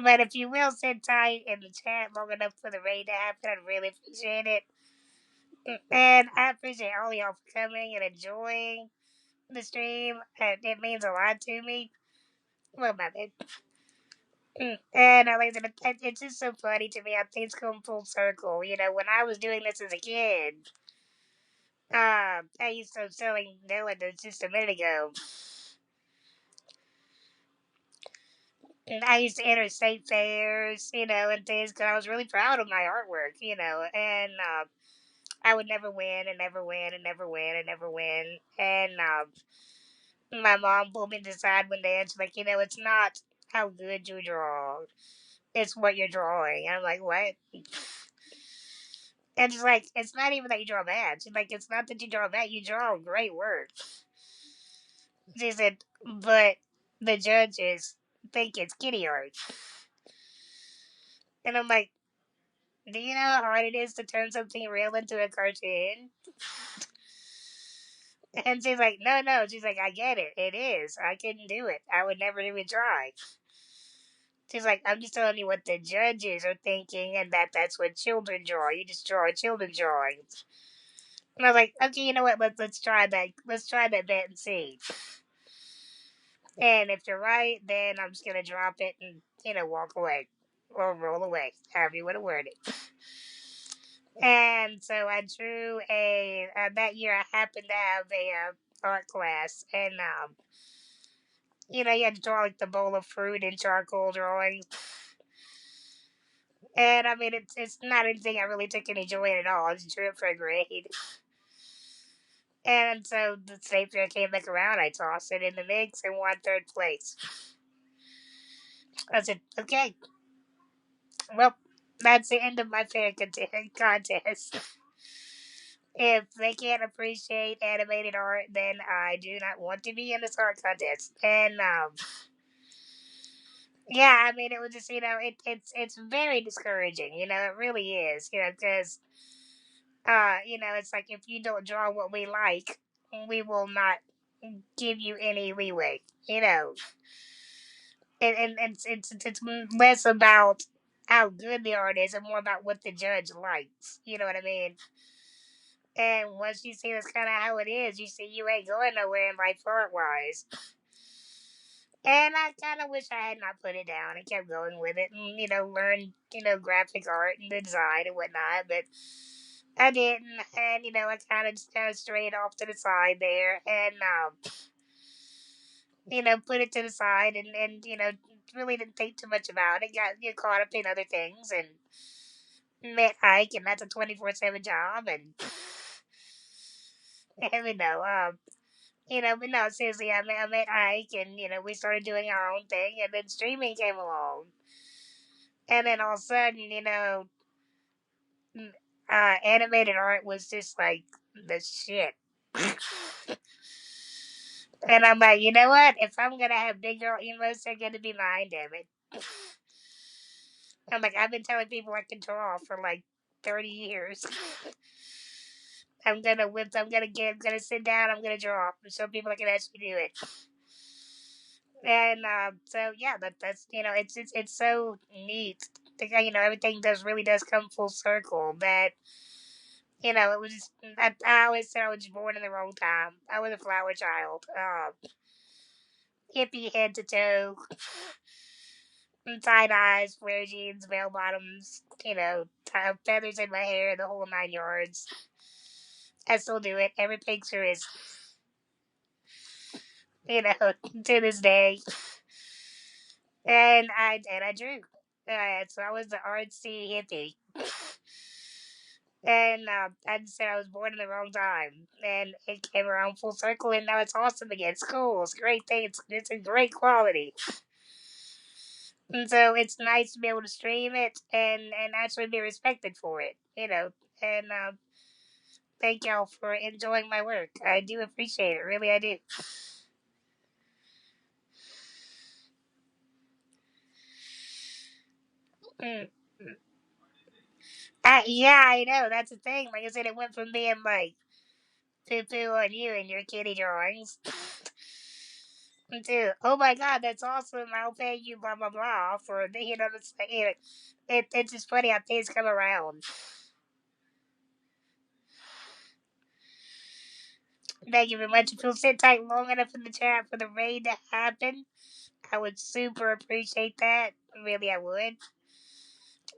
But if you will sit tight in the chat long enough for the rain to happen, I'd really appreciate it. And I appreciate all y'all for coming and enjoying the stream. It means a lot to me. Well, my bad. And I like that it's just so funny to me how things come full circle. You know, when I was doing this as a kid, I used to selling Dylan just a minute ago. And I used to enter state fairs, you know, and things because I was really proud of my artwork, you know, and I would never win and never win and never win and never win. And my mom pulled me to the side one day and she's like, you know, it's not how good you draw, it's what you're drawing. And I'm like, what? And she's like, it's not even that you draw bad. She's like, it's not that you draw bad, you draw great work. She said, but the judges think it's kitty art. And I'm like, do you know how hard it is to turn something real into a cartoon? And she's like, no, no. She's like, I get it. It is. I couldn't do it. I would never even try. She's like, I'm just telling you what the judges are thinking and that's what children draw. You just draw children's drawings. And I was like, okay, you know what? Let's try that. Let's try that bet and see. And if you're right, then I'm just gonna drop it and walk away or roll away, however you want to word it. And so I drew a that year I happened to have a art class, and you had to draw like the bowl of fruit in charcoal drawing. And I mean, it's not anything I really took any joy in at all. I just drew it for a grade. And so the state fair came back around. I tossed it in the mix and won third place. I said, okay, well, that's the end of my fair contest. If they can't appreciate animated art, then I do not want to be in this art contest. And yeah, I mean, it was just it's very discouraging. It really is. Because it's like if you don't draw what we like, we will not give you any leeway. And it's less about how good the art is and more about what the judge likes. You know what I mean? And once you see that's kind of how it is, you see you ain't going nowhere in life art wise. And I kind of wish I had not put it down and kept going with it and, learned, graphic art and design and whatnot. But I didn't. And, I kind of strayed off to the side there and, put it to the side and really didn't think too much about it. Got caught up in other things and met Ike, and that's a 24/7 job. And but no, seriously, I met Ike, and we started doing our own thing, and then streaming came along, and then all of a sudden, animated art was just like the shit. And I'm like, you know what? If I'm gonna have big girl emotes, they're gonna be mine, damn it. I'm like, I've been telling people I can draw for like 30 years. I'm gonna whip. I'm gonna sit down. I'm gonna draw. Show people I can actually do it. And so yeah, that's it's so neat. Everything does come full circle. That it was just, I always said I was born in the wrong time. I was a flower child, hippie head to toe. tie dyes, flare jeans, bell bottoms, feathers in my hair, the whole 9 yards. I still do it. Every picture is, to this day. And I drew. So I was the artsy hippie. And I just said I was born in the wrong time, and it came around full circle, and now it's awesome again. It's cool. It's a great thing. It's a great quality. And so it's nice to be able to stream it and actually be respected for it. And thank y'all for enjoying my work. I do appreciate it. Really, I do. Mm. Yeah, I know. That's the thing. Like I said, it went from being like poo poo on you and your kitty drawings to, oh my god, that's awesome. I'll pay you blah blah blah for the it's just funny how things come around. Thank you very much. If you'll sit tight long enough in the chat for the raid to happen, I would super appreciate that. Really, I would.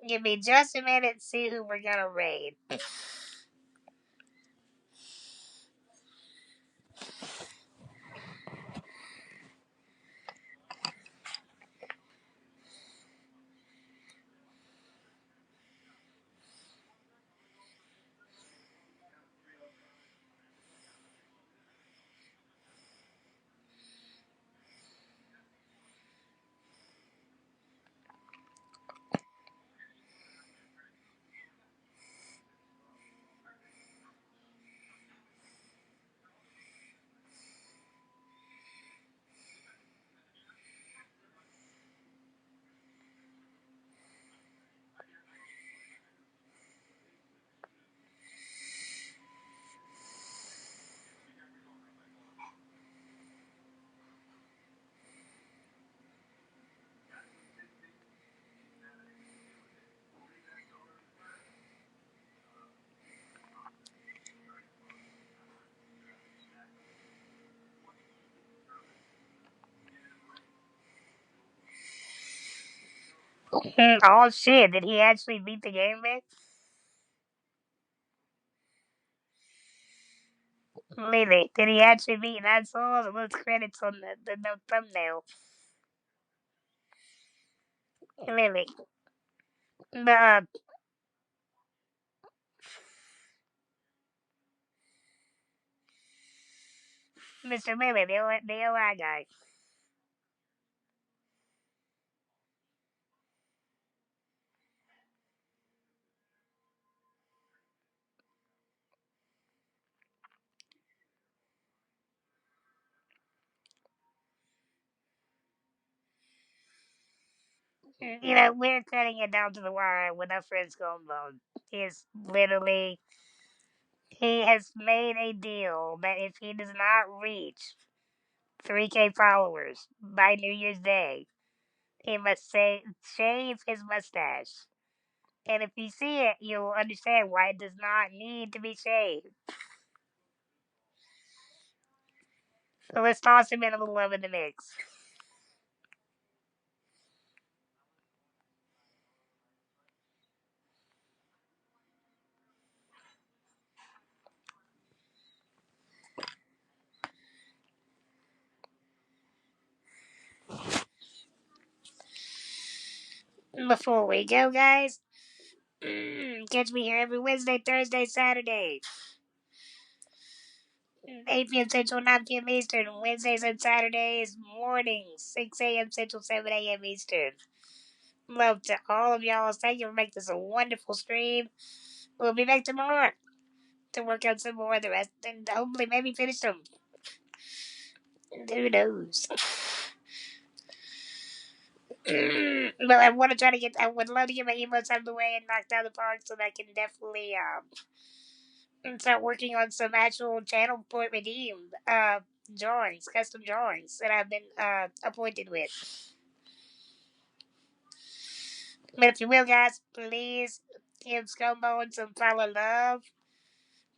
Give me just a minute to see who we're gonna raid. Oh shit! Did he actually beat the game, man? Lily, did he actually beat? And I saw the little credits on the thumbnail. Lily, the Mr. Lily, the OI guy. We're cutting it down to the wire with our friend Stonebone. He's literally, he has made a deal that if he does not reach 3K followers by New Year's Day, he must shave his mustache. And if you see it, you'll understand why it does not need to be shaved. So let's toss him in a little love in the mix. Before we go, guys, catch me here every Wednesday, Thursday, Saturday, 8 p.m. Central, 9 p.m. Eastern. Wednesdays and Saturdays mornings, 6 a.m. Central, 7 a.m. Eastern. Love to all of y'all. Thank you for making this a wonderful stream. We'll be back tomorrow to work out some more of the rest and hopefully maybe finish them. Who knows? But I want to try to get. I would love to get my emotes out of the way and knock down the park so that I can definitely start working on some actual channel point redeemed drawings, custom drawings that I've been appointed with. But if you will, guys, please give Scumbone some follow love.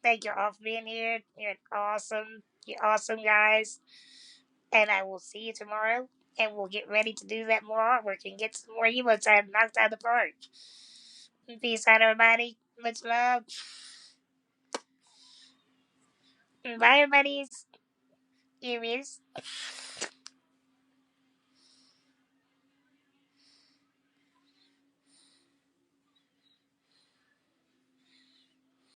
Thank you all for being here. You're awesome. You're awesome, guys. And I will see you tomorrow. and we'll get ready to do that more artwork and get some more emotes out knocked out of the park. Peace out, everybody. Much love. Bye, everybody. Here is.